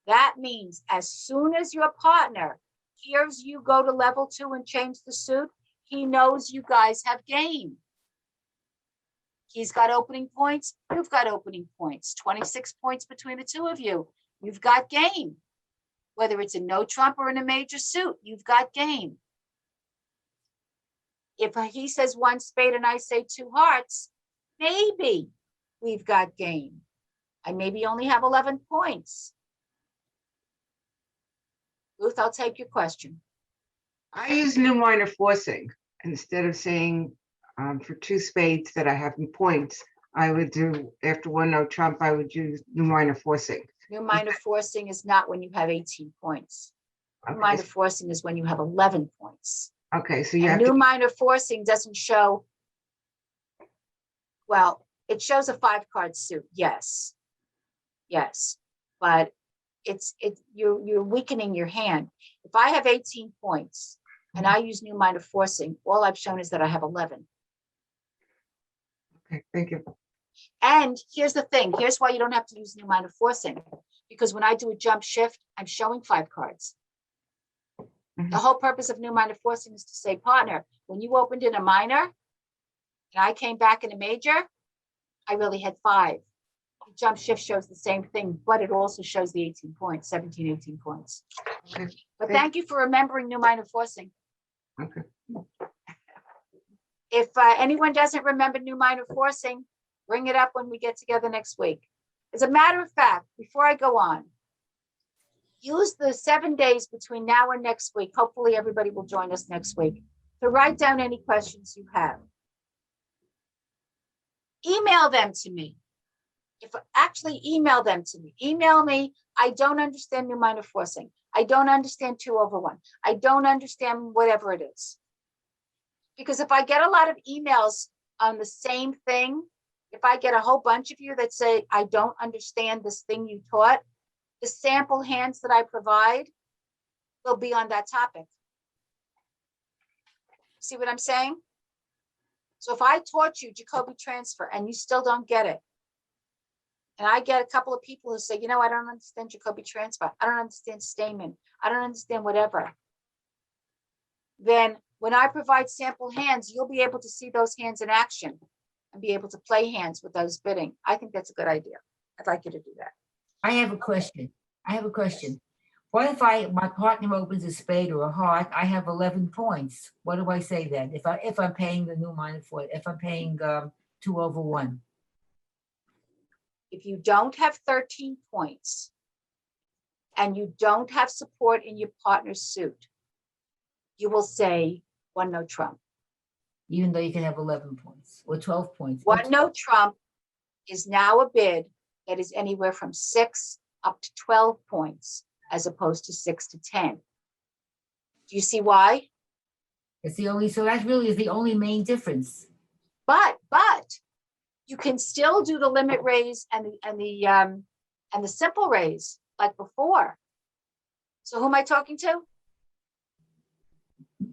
That means as soon as your partner hears you go to level 2 and change the suit, he knows you guys have game. He's got opening points, you've got opening points, 26 points between the 2 of you. You've got game. Whether it's a no trump or in a major suit, you've got game. If he says 1 spade and I say 2 hearts, maybe we've got game. I maybe only have 11 points. Ruth, I'll take your question. I use new minor forcing instead of saying for 2 spades that I have points. I would do after 1 no trump. I would use new minor forcing. New minor forcing is not when you have 18 points. New Okay, minor forcing is when you have 11 points. okay, so you And have new to. minor forcing doesn't show, well, It shows a 5-card suit, yes. Yes, but you're weakening your hand. If I have 18 points and I use new minor forcing, all I've shown is that I have 11. Okay, thank you. And here's the thing, here's why you don't have to use new minor forcing. Because when I do a jump shift, I'm showing 5 cards. The Mhm. whole purpose of new minor forcing is to say, partner, when you opened in a minor and I came back in a major, I really had 5. The jump shift shows the same thing, but it also shows the 18 points, 17, 18 points. Okay. But thank you for remembering new minor forcing. Okay. If anyone doesn't remember new minor forcing, bring it up when we get together next week. As a matter of fact, before I go on, use the 7 days between now and next week. Hopefully everybody will join us next week to write down any questions you have. Email them to me. Email them to me. Email me, I don't understand new minor forcing. I don't understand 2/1. I don't understand whatever it is. Because if I get a lot of emails on the same thing, if I get a whole bunch of you that say, I don't understand this thing you taught, the sample hands that I provide will be on that topic. See what I'm saying? So if I taught you Jacobi transfer and you still don't get it, and I get a couple of people who say, you know, I don't understand Jacobi transfer, I don't understand Stamen, I don't understand whatever, then when I provide sample hands, you'll be able to see those hands in action and be able to play hands with those bidding. I think that's a good idea. I'd like you to do that. I have a question. What if my partner opens a spade or a heart, I have 11 points. What do I say then? If I'm paying the new minor for it, if I'm paying 2/1. If you don't have 13 points and you don't have support in your partner's suit, you will say 1 no trump. Even though you can have 11 points or 12 points. 1 no trump is now a bid that is anywhere from 6 up to 12 points as opposed to 6 to 10. Do you see why? So that really is the only main difference. But you can still do the limit raise and the simple raise like before. So who am I talking to?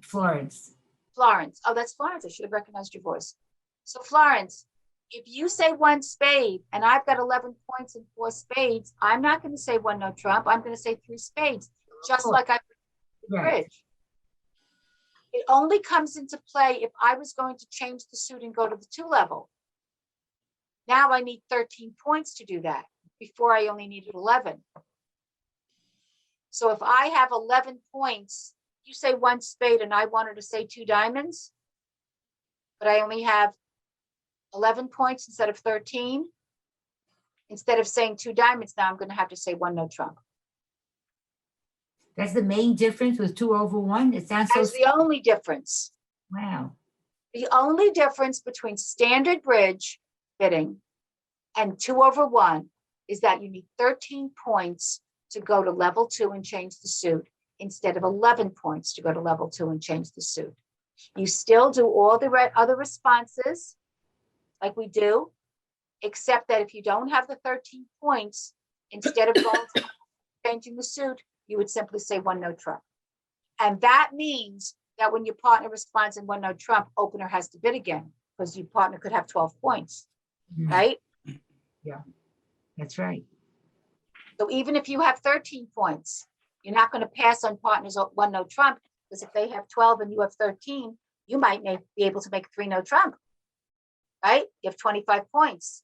Florence. Florence. Oh, that's Florence. I should have recognized your voice. So Florence, if you say 1 spade and I've got 11 points and 4 spades, I'm not going to say 1 no trump. I'm going to say 3 spades, just like I did the bridge. It only comes into play if I was going to change the suit and go to the 2 level. Now I need 13 points to do that. Before I only needed 11. So if I have 11 points, you say 1 spade and I wanted to say 2 diamonds, but I only have 11 points instead of 13. Instead of saying 2 diamonds, now I'm going to have to say 1 no trump. That's the main difference with 2/1. It sounds so. That's the only difference. Wow. The only difference between standard bridge bidding and 2/1 is that you need 13 points to go to level 2 and change the suit instead of 11 points to go to level 2 and change the suit. You still do all the other responses like we do, except that if you don't have the 13 points, instead of going to changing the suit, you would simply say 1 no trump. And that means that when your partner responds in 1 no trump, opener has to bid again because your partner could have 12 points, right? Yeah, that's right. So even if you have 13 points, you're not going to pass on partners 1 no trump because if they have 12 and you have 13, you might be able to make 3 no trump, right? You have 25 points.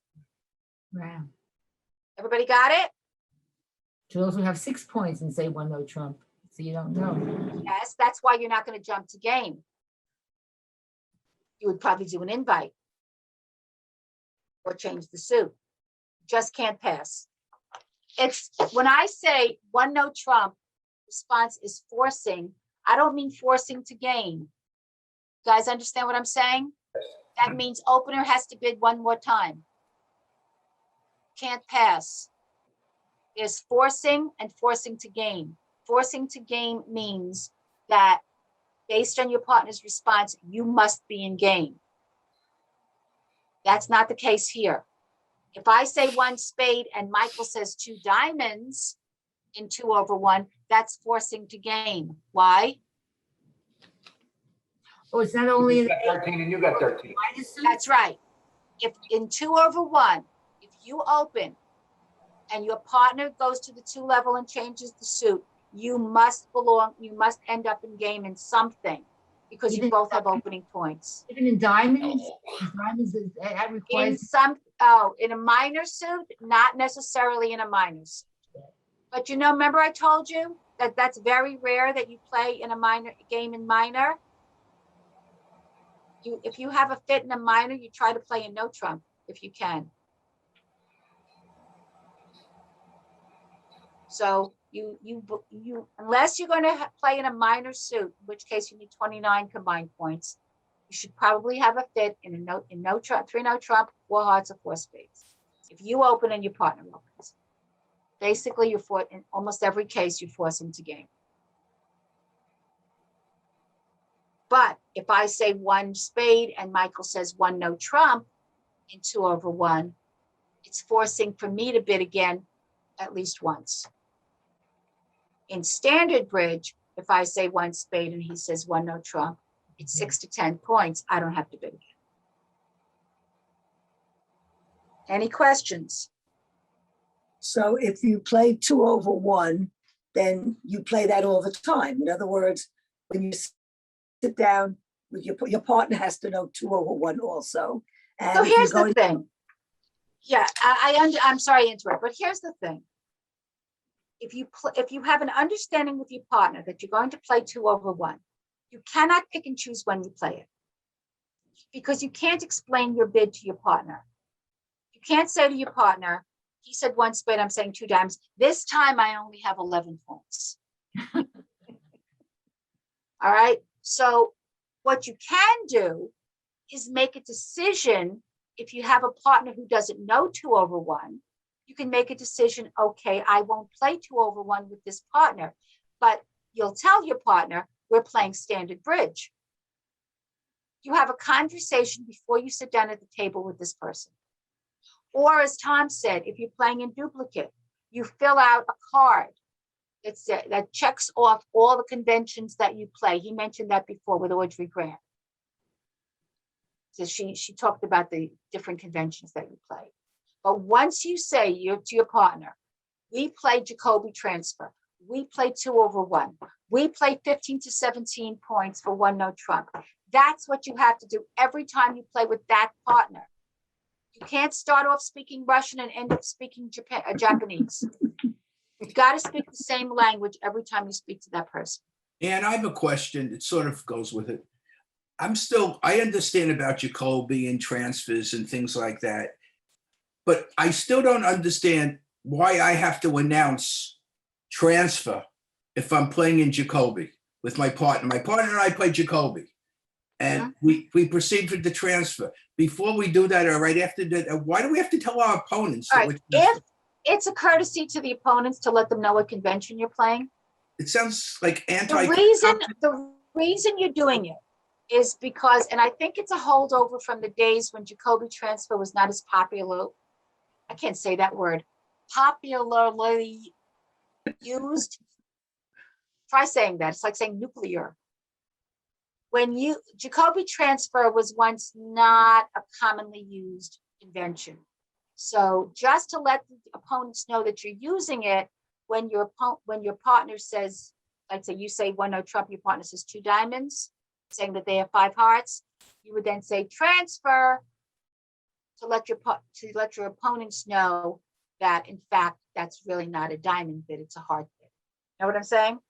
Wow. Everybody got it? To those who have 6 points and say 1 no trump, so you don't know. Yes, that's why you're not going to jump to game. You would probably do an invite or change the suit. Just can't pass. It's when I say 1 no trump, response is forcing. I don't mean forcing to game. You guys understand what I'm saying? That means opener has to bid 1 more time. Can't pass. There's forcing and forcing to game. Forcing to game means that based on your partner's response, you must be in game. That's not the case here. If I say one spade and Michael says two diamonds in 2/1, that's forcing to game. Why? Oh, it's not only You in got 13 and you got 13. minus suit? That's right. If in 2/1, if you open and your partner goes to the 2 level and changes the suit, you must end up in game in something because you Even- both have opening points. Even in diamonds, that In requires, in a minor suit, not necessarily in a minor suit. But you know, remember I told you that that's very rare that you play in a minor game in minor. If you have a fit in a minor, you try to play a no trump if you can. So you unless you're going to play in a minor suit, in which case you need 29 combined points, you should probably have a fit in no trump, 3 no trump, 4 hearts or 4 spades. If you open and your partner opens, basically in almost every case you force him to game. But if I say 1 spade and Michael says 1 no trump in 2/1, it's forcing for me to bid again at least once. In standard bridge, if I say 1 spade and he says 1 no trump, it's 6 to 10 points. I don't have to bid again. Any questions? So if you play 2/1, then you play that all the time. In other words, when you sit down with your partner has to know 2/1 also. And So if you're here's the going- thing. Yeah, I'm sorry to interrupt, but here's the thing. If you have an understanding with your partner that you're going to play 2/1, you cannot pick and choose when you play it because you can't explain your bid to your partner. You can't say to your partner, he said 1 spade, I'm saying 2 diamonds. This time I only have 11 points. All right. So what you can do is make a decision. If you have a partner who doesn't know 2/1, you can make a decision, okay, I won't play 2/1 with this partner, but you'll tell your partner, we're playing standard bridge. You have a conversation before you sit down at the table with this person. Or as Tom said, if you're playing in duplicate, you fill out a card that checks off all the conventions that you play. He mentioned that before with Audrey Grant. So she talked about the different conventions that you play. But once you say to your partner, we play Jacoby transfer, we play 2/1, we play 15 to 17 points for 1 no trump. That's what you have to do every time you play with that partner. You can't start off speaking Russian and end up speaking Japanese. You've got to speak the same language every time you speak to that person. And I have a question. It sort of goes with it. I understand about Jacoby and transfers and things like that, but I still don't understand why I have to announce transfer if I'm playing in Jacoby with my partner. My partner and I play Jacoby, and we proceed with the transfer. Before we do that or right after that, why do we have to tell our opponents? All that right, we're transferring? if it's a courtesy to the opponents to let them know what convention you're playing, It sounds like the reason you're doing it is because, and I think it's a holdover from the days when Jacoby transfer was not as popular. I can't say that word. Popularly used. Try saying that. It's like saying nuclear. Jacoby transfer was once not a commonly used convention. So just to let the opponents know that you're using it when your partner says, like say you say 1 no trump, your partner says 2 diamonds, saying that they have 5 hearts, you would then say transfer to let your opponents know that in fact that's really not a diamond bid, it's a heart bid. Know what I'm saying?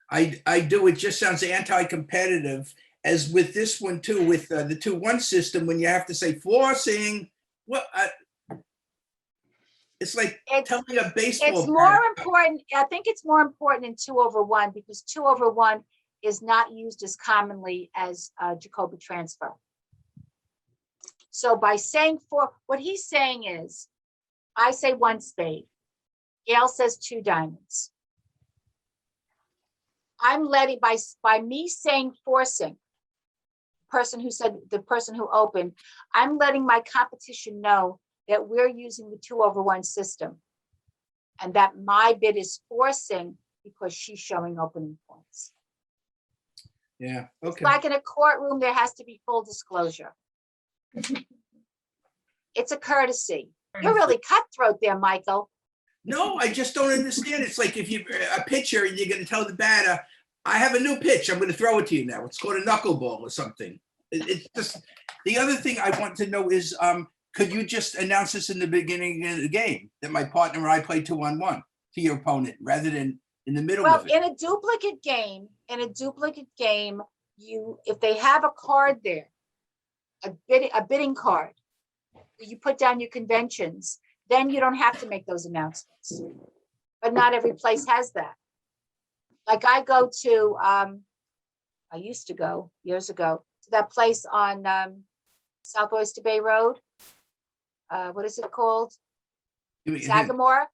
I do. It just sounds anti-competitive, as with this one too, with the 2-1 system, when you have to say forcing. What? It's like telling a baseball. It's more important. I think it's more important in 2/1 because 2/1 is not used as commonly as Jacoby transfer. So by saying what he's saying is, I say 1 spade, Gail says 2 diamonds. I'm letting by me saying forcing, person who said, the person who opened, I'm letting my competition know that we're using the 2/1 system. And that my bid is forcing because she's showing opening points. Yeah, It's okay. like in a courtroom, there has to be full disclosure. It's a courtesy. You're really cutthroat there, Michael. No, I just don't understand. It's like if you a pitcher and you're going to tell the batter, I have a new pitch. I'm going to throw it to you now. It's called a knuckleball or something. It's just the other thing I want to know is, could you just announce this in the beginning of the game that my partner and I play 2-on-1 to your opponent rather than in the middle Well, of it? in a duplicate game, you, if they have a card there, a bidding card, you put down your conventions, then you don't have to make those announcements. But not every place has that. Like I go to, I used to go years ago to that place on South Oyster Bay Road. What is it called? Sagamore,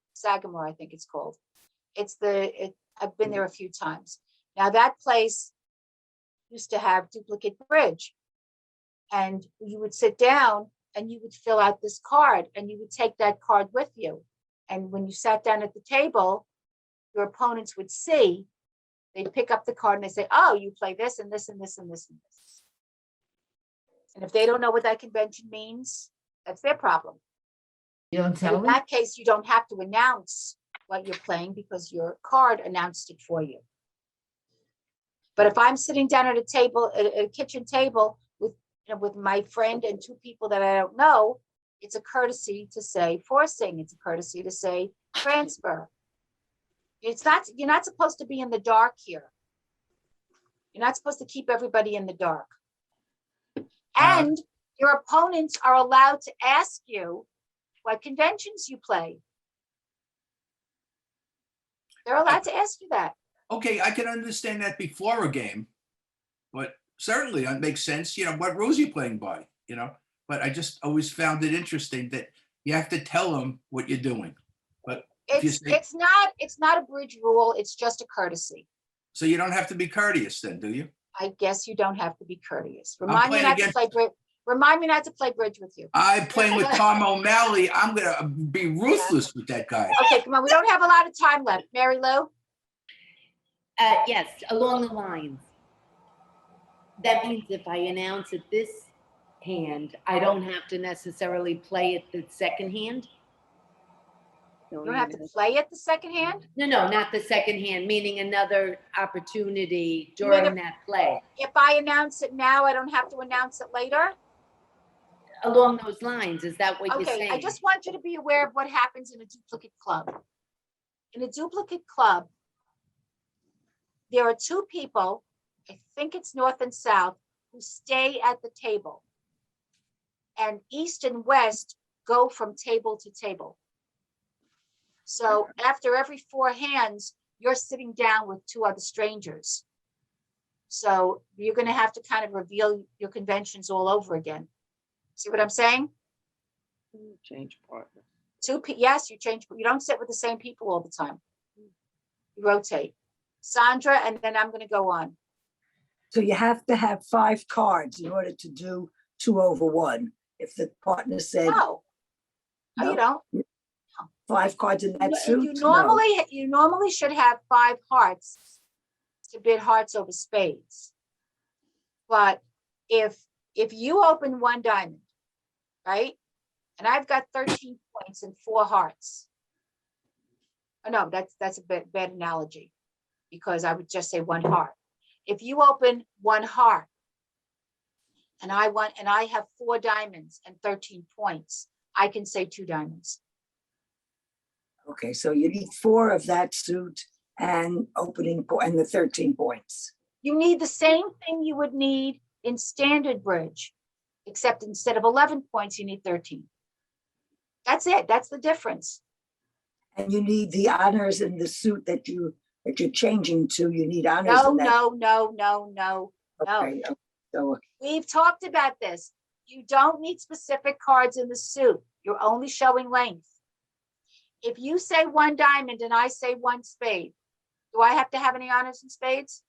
I think it's called. I've been there a few times. Now that place used to have duplicate bridge. And you would sit down and you would fill out this card and you would take that card with you. And when you sat down at the table, your opponents would see, they'd pick up the card and they say, oh, you play this and this and this and this and this. And if they don't know what that convention means, that's their problem. You don't But tell in them? that case, you don't have to announce what you're playing because your card announced it for you. But if I'm sitting down at a table, at a kitchen table with, with my friend and two people that I don't know, it's a courtesy to say forcing. It's a courtesy to say transfer. It's not, you're not supposed to be in the dark here. You're not supposed to keep everybody in the dark. And your opponents are allowed to ask you what conventions you play. They're allowed to ask you that. Okay, I can understand that before a game, but certainly it makes sense. What rules are you playing by? But I just always found it interesting that you have to tell them what you're doing. But if you say, It's not a bridge rule. It's just a courtesy. so you don't have to be courteous then, do you? I guess you don't have to be courteous. I'm Remind me playing not to against- play bridge. Remind me not to play bridge with you. I'm playing with Tom O'Malley. I'm gonna be ruthless with that guy. Okay, come on. We don't have a lot of time left. Mary Lou? Yes, along the lines. That means if I announce it this hand, I don't have to necessarily play it the second hand? You don't have to play it the second hand? No, not the second hand, meaning another opportunity You mean during that play. If I announce it now, I don't have to announce it later? Along those lines, is that what you're Okay, saying? I just want you to be aware of what happens in a duplicate club. In a duplicate club, there are two people, I think it's north and south, who stay at the table. And east and west go from table to table. So after every 4 hands, you're sitting down with 2 other strangers. So you're going to have to kind of reveal your conventions all over again. See what I'm saying? Change partner. Yes, you change, but you don't sit with the same people all the time. You rotate. Sandra, and then I'm going to go on. So you have to have 5 cards in order to do 2/1. If the partner said No. No, No. you don't. 5 cards in that suit. You no. normally should have 5 hearts to bid hearts over spades. But if you open 1 diamond, right? And I've got 13 points and 4 hearts. Oh, no, that's a bad analogy because I would just say 1 heart. If you open 1 heart and I have 4 diamonds and 13 points, I can say 2 diamonds. Okay, so you need 4 of that suit and and the 13 points. You need the same thing you would need in standard bridge, except instead of 11 points, you need 13. That's it. That's the difference. And you need the honors in the suit that you're changing to. You need honors in that. No. Okay, so We've talked about this. You don't need specific cards in the suit. You're only showing length. If you say 1 diamond and I say 1 spade, do I have to have any honors in spades?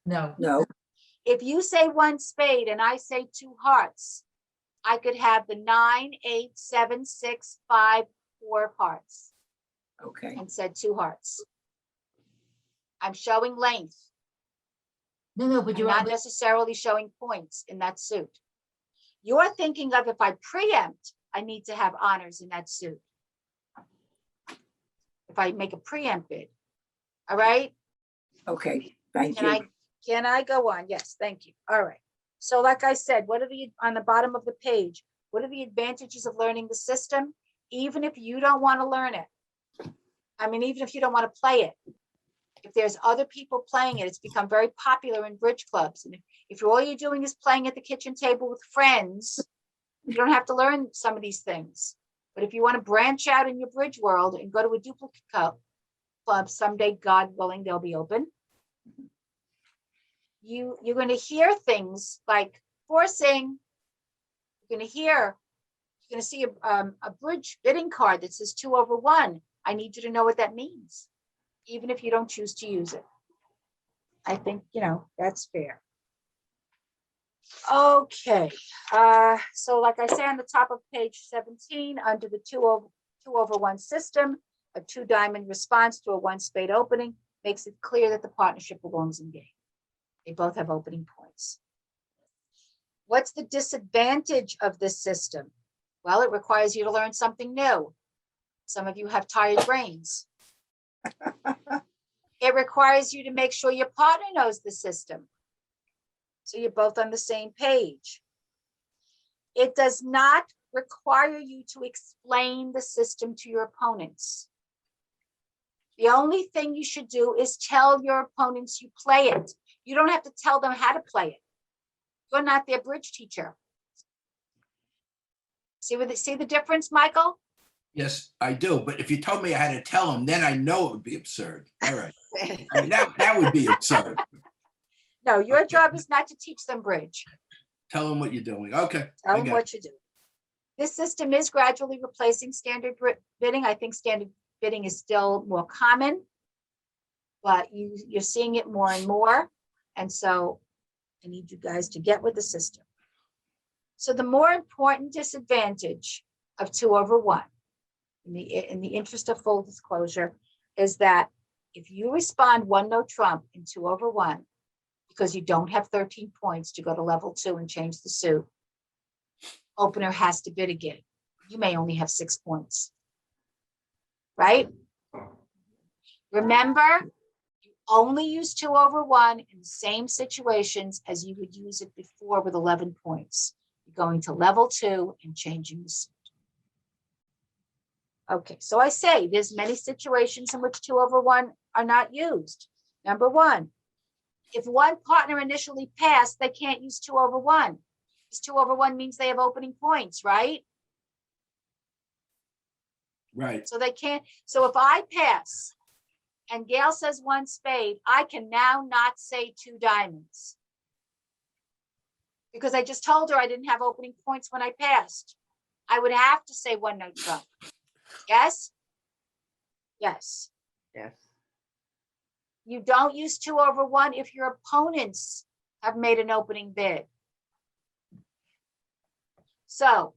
No. no, If you say one spade and I say two hearts, I could have the 9, 8, 7, 6, 5, 4 of hearts Okay. and said two hearts. I'm showing length. No, but I'm you're not right. necessarily showing points in that suit. You're thinking of if I preempt, I need to have honors in that suit. If I make a preempt bid, all right? Okay, thank Can I go on? Yes, thank you. All right. So like I said, what are on the bottom of the page, what are the advantages of learning the system? Even if you don't want to learn it. I mean, even if you don't want to play it. If there's other people playing it, it's become very popular in bridge clubs. And if all you're doing is playing at the kitchen table with friends, you don't have to learn some of these things. But if you want to branch out in your bridge world and go to a duplicate club, someday, God willing, they'll be open. You're going to hear things like forcing. You're going to see a bridge bidding card that says 2 over 1. I need you to know what that means, even if you don't choose to use it. I think, that's fair. Okay, so like I say on the top of page 17, under the 2 over 1 system, a 2 diamond response to a 1 spade opening makes it clear that the partnership belongs in game. They both have opening points. What's the disadvantage of this system? Well, it requires you to learn something new. Some of you have tired brains. It requires you to make sure your partner knows the system, so you're both on the same page. It does not require you to explain the system to your opponents. The only thing you should do is tell your opponents you play it. You don't have to tell them how to play it. You're not their bridge teacher. See the difference, Michael? Yes, I do. But if you told me I had to tell them, then I know it would be absurd. All right. I mean, that would be absurd. No, your job is not to teach them bridge. Tell them what you're doing. Okay. Tell I them got what you do. This system is gradually replacing standard bidding. I think standard bidding is still more common, but you're seeing it more and more. And so I need you guys to get with the system. So the more important disadvantage of 2 over 1, in the interest of full disclosure, is that if you respond 1 no trump in 2 over 1, because you don't have 13 points to go to level 2 and change the suit, opener has to bid again. You may only have 6 points, right? Remember, you only use 2 over 1 in the same situations as you would use it before with 11 points. You're going to level 2 and changing the suit. Okay, so I say there's many situations in which 2 over 1 are not used. Number 1, if one partner initially passed, they can't use 2 over 1. Because 2 over 1 means they have opening points, right? right. So they can't. So if I pass and Gail says 1 spade, I can now not say 2 diamonds. Because I just told her I didn't have opening points when I passed. I would have to say 1 no trump. Yes? Yes. Yes. You don't use 2 over 1 if your opponents have made an opening bid. So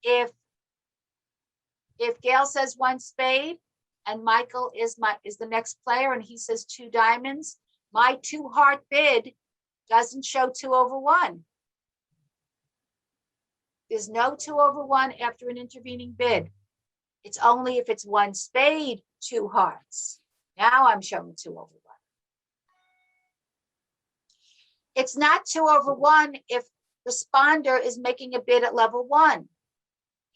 if Gail says 1 spade and Michael is the next player and he says 2 diamonds, my 2 heart bid doesn't show 2 over 1. There's no 2 over 1 after an intervening bid. It's only if it's 1 spade, 2 hearts. Now I'm showing 2 over 1. It's not 2 over 1 if responder is making a bid at level 1.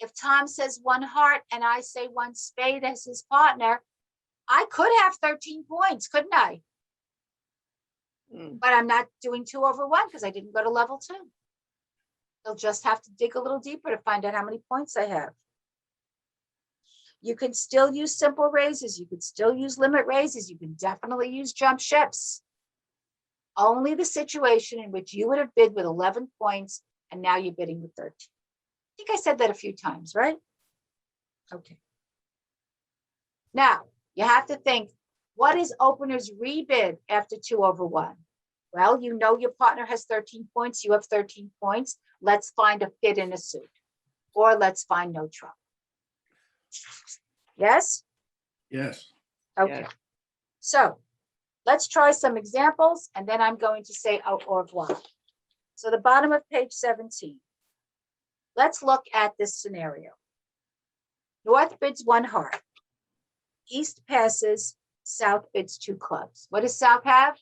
If Tom says 1 heart and I say 1 spade as his partner, I could have 13 points, couldn't I? But I'm not doing 2 over 1 because I didn't go to level 2. They'll just have to dig a little deeper to find out how many points I have. You can still use simple raises. You could still use limit raises. You can definitely use jump ships. Only the situation in which you would have bid with 11 points and now you're bidding with 13. I think I said that a few times, right? Okay. Now, you have to think, what is opener's rebid after 2 over 1? Well, you know your partner has 13 points, you have 13 points. Let's find a fit in a suit. Or let's find no trump. Yes? Yes. Okay. Yes. So let's try some examples and then I'm going to say au revoir. So the bottom of page 17. Let's look at this scenario. North bids 1 heart. East passes, South bids 2 clubs. What does South have?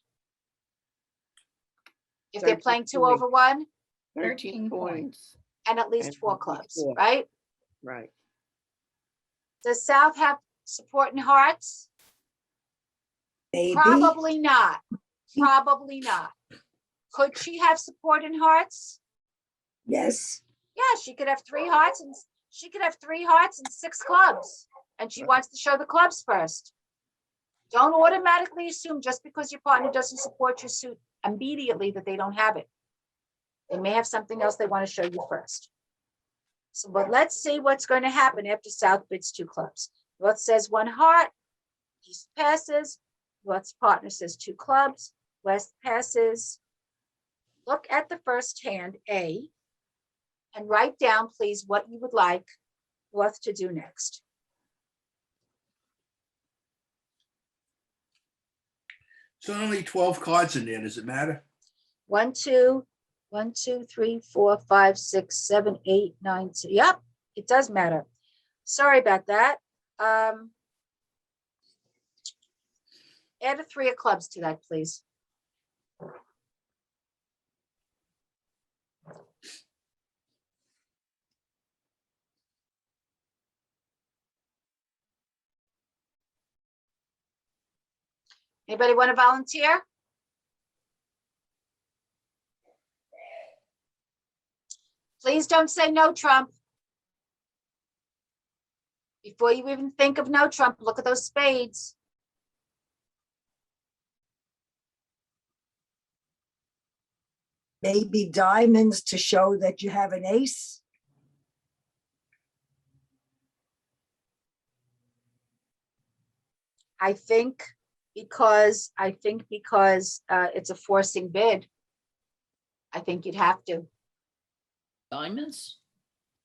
If they're 13 playing 2 points. over 1 13 points. and at least And 4 at least clubs, 4. right? Right. Does South have support in hearts? Maybe. Probably not. Probably not. Could she have support in hearts? Yes. Yeah, she could have 3 hearts and 6 clubs. And she wants to show the clubs first. Don't automatically assume just because your partner doesn't support your suit immediately that they don't have it. They may have something else they want to show you first. So, but let's see what's going to happen after South bids 2 clubs. North says 1 heart, East passes, North's partner says 2 clubs, West passes. Look at the first hand, A, and write down, please, what you would like North to do next. So only 12 cards in there. Does it matter? 1, 2, 3, 4, 5, 6, 7, 8, 9, 10. Yep, it does matter. Sorry about that. Add a 3 of clubs to that, please. Anybody want to volunteer? Please don't say no, Trump. Before you even think of no Trump, look at those spades. Maybe diamonds to show that you have an ace. I think because it's a forcing bid. I think you'd have to. Diamonds?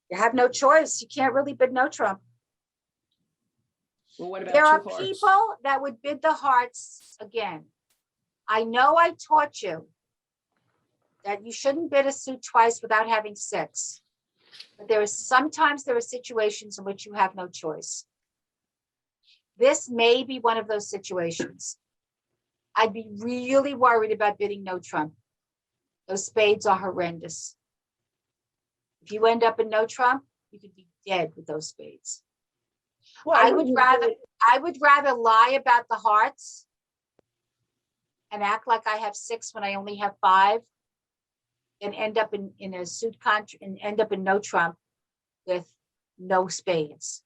You have no choice. You can't really bid no Trump. Well, what about There are 2 hearts? people that would bid the hearts again. I know I taught you that you shouldn't bid a suit twice without having 6. But sometimes there are situations in which you have no choice. This may be one of those situations. I'd be really worried about bidding no Trump. Those spades are horrendous. If you end up in no Trump, you could be dead with those spades. I would rather lie about the hearts and act like I have 6 when I only have 5 than end up in a suit contract and end up in no Trump with no spades.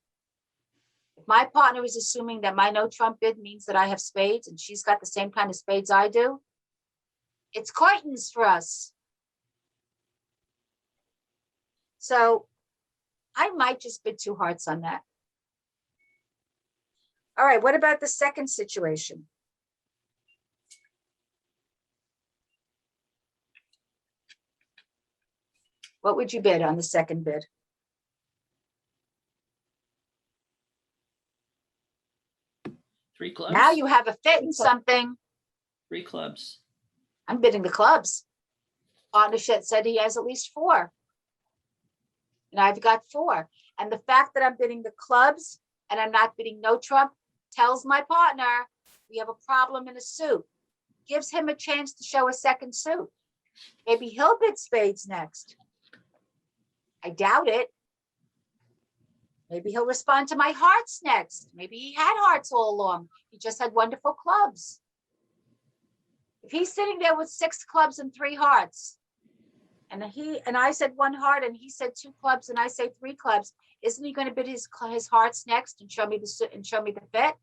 If my partner is assuming that my no Trump bid means that I have spades and she's got the same kind of spades I do, it's curtains for us. So I might just bid 2 hearts on that. All right, what about the second situation? What would you bid on the second bid? Three clubs? Now you have a fit in something. 3 clubs. I'm bidding the clubs. Partnership said he has at least 4. And I've got 4. And the fact that I'm bidding the clubs and I'm not bidding no Trump tells my partner we have a problem in a suit. Gives him a chance to show a second suit. Maybe he'll bid spades next. I doubt it. Maybe he'll respond to my hearts next. Maybe he had hearts all along. He just had wonderful clubs. If he's sitting there with 6 clubs and 3 hearts, and I said 1 heart and he said 2 clubs and I say 3 clubs, isn't he going to bid his hearts next and show me the fit?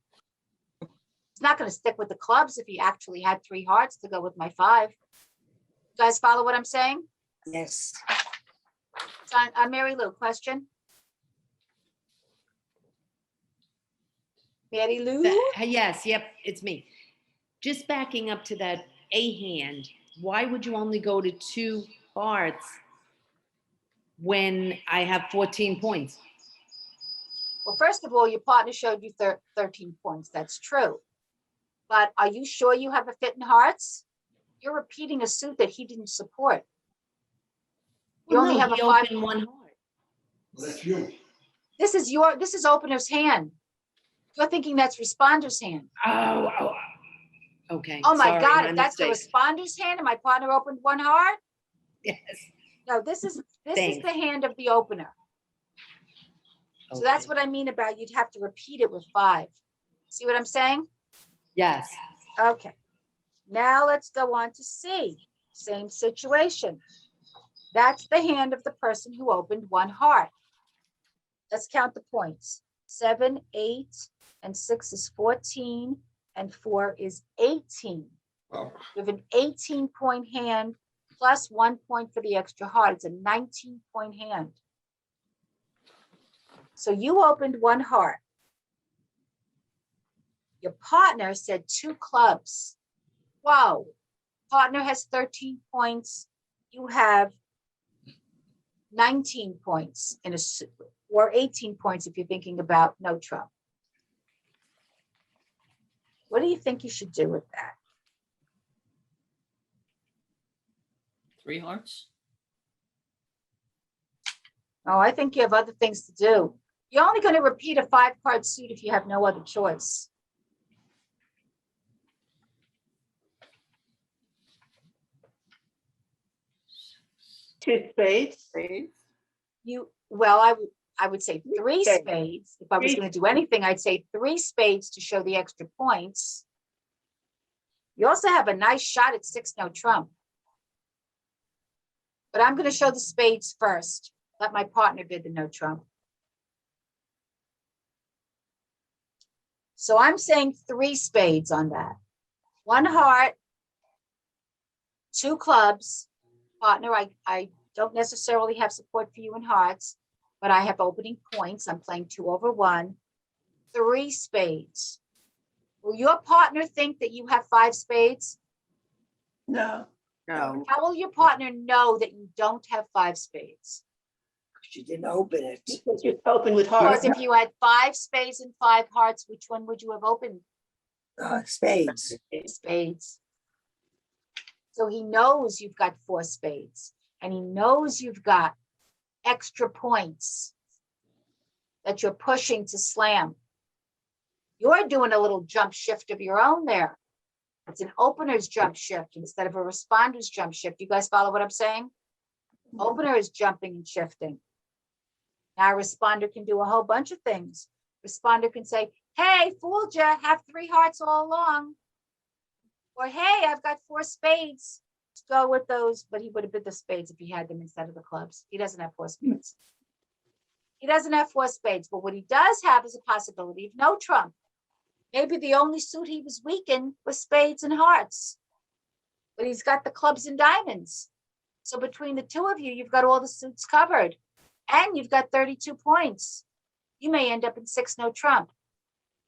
He's not going to stick with the clubs if he actually had 3 hearts to go with my 5. You guys follow what I'm saying? Yes. So, Mary Lou, question? Mary Lou? Yes, yep, it's me. Just backing up to that A hand, why would you only go to 2 hearts when I have 14 points? Well, first of all, your partner showed you 13 points. That's true. But are you sure you have a fit in hearts? You're repeating a suit that he didn't support. You Well, only no, have he a 5. opened 1 heart. That's you. This is opener's hand. You're thinking that's responder's hand. Oh, okay. Oh my sorry, God, my if that's the mistake. responder's hand and my partner opened 1 heart? Yes. No, this is Thanks. the hand of the opener. So that's Okay. what I mean about you'd have to repeat it with 5. See what I'm saying? Yes. Okay. Now let's go on to C. Same situation. That's the hand of the person who opened 1 heart. Let's count the points. 7, 8, and 6 is 14, and 4 is 18. Wow. We have an 18-point hand plus 1 point for the extra heart. It's a 19-point hand. So you opened 1 heart. Your partner said 2 clubs. Wow. Partner has 13 points. You have 19 points in a suit, or 18 points if you're thinking about no trump. What do you think you should do with that? 3 hearts. Oh, I think you have other things to do. You're only going to repeat a 5-card suit if you have no other choice. Two spades. Well, I would say 3 Okay. spades. If I was Three going to do anything, I'd say 3 spades to show the extra points. You also have a nice shot at 6 no trump. But I'm going to show the spades first. Let my partner bid the no trump. So I'm saying 3 spades on that. 1 heart, 2 clubs. Partner, I don't necessarily have support for you in hearts, but I have opening points. I'm playing 2 over 1. 3 spades. Will your partner think that you have 5 spades? No, No. How will your partner know that you don't have 5 spades? she didn't open it. Because you open with Because hearts. if you had 5 spades and 5 hearts, which one would you have opened? Spades. Spades. So he knows you've got 4 spades, and he knows you've got extra points that you're pushing to slam. You're doing a little jump shift of your own there. It's an opener's jump shift instead of a responder's jump shift. You guys follow what I'm saying? Opener is jumping and shifting. Now a responder can do a whole bunch of things. Responder can say, hey, fooled ya, have 3 hearts all along. Or, hey, I've got 4 spades. Let's go with those. But he would have bid the spades if he had them instead of the clubs. He doesn't have 4 spades. He doesn't have 4 spades. But what he does have is a possibility of no trump. Maybe the only suit he was weak in was spades and hearts. But he's got the clubs and diamonds. So between the 2 of you, you've got all the suits covered. And you've got 32 points. You may end up in 6 no trump.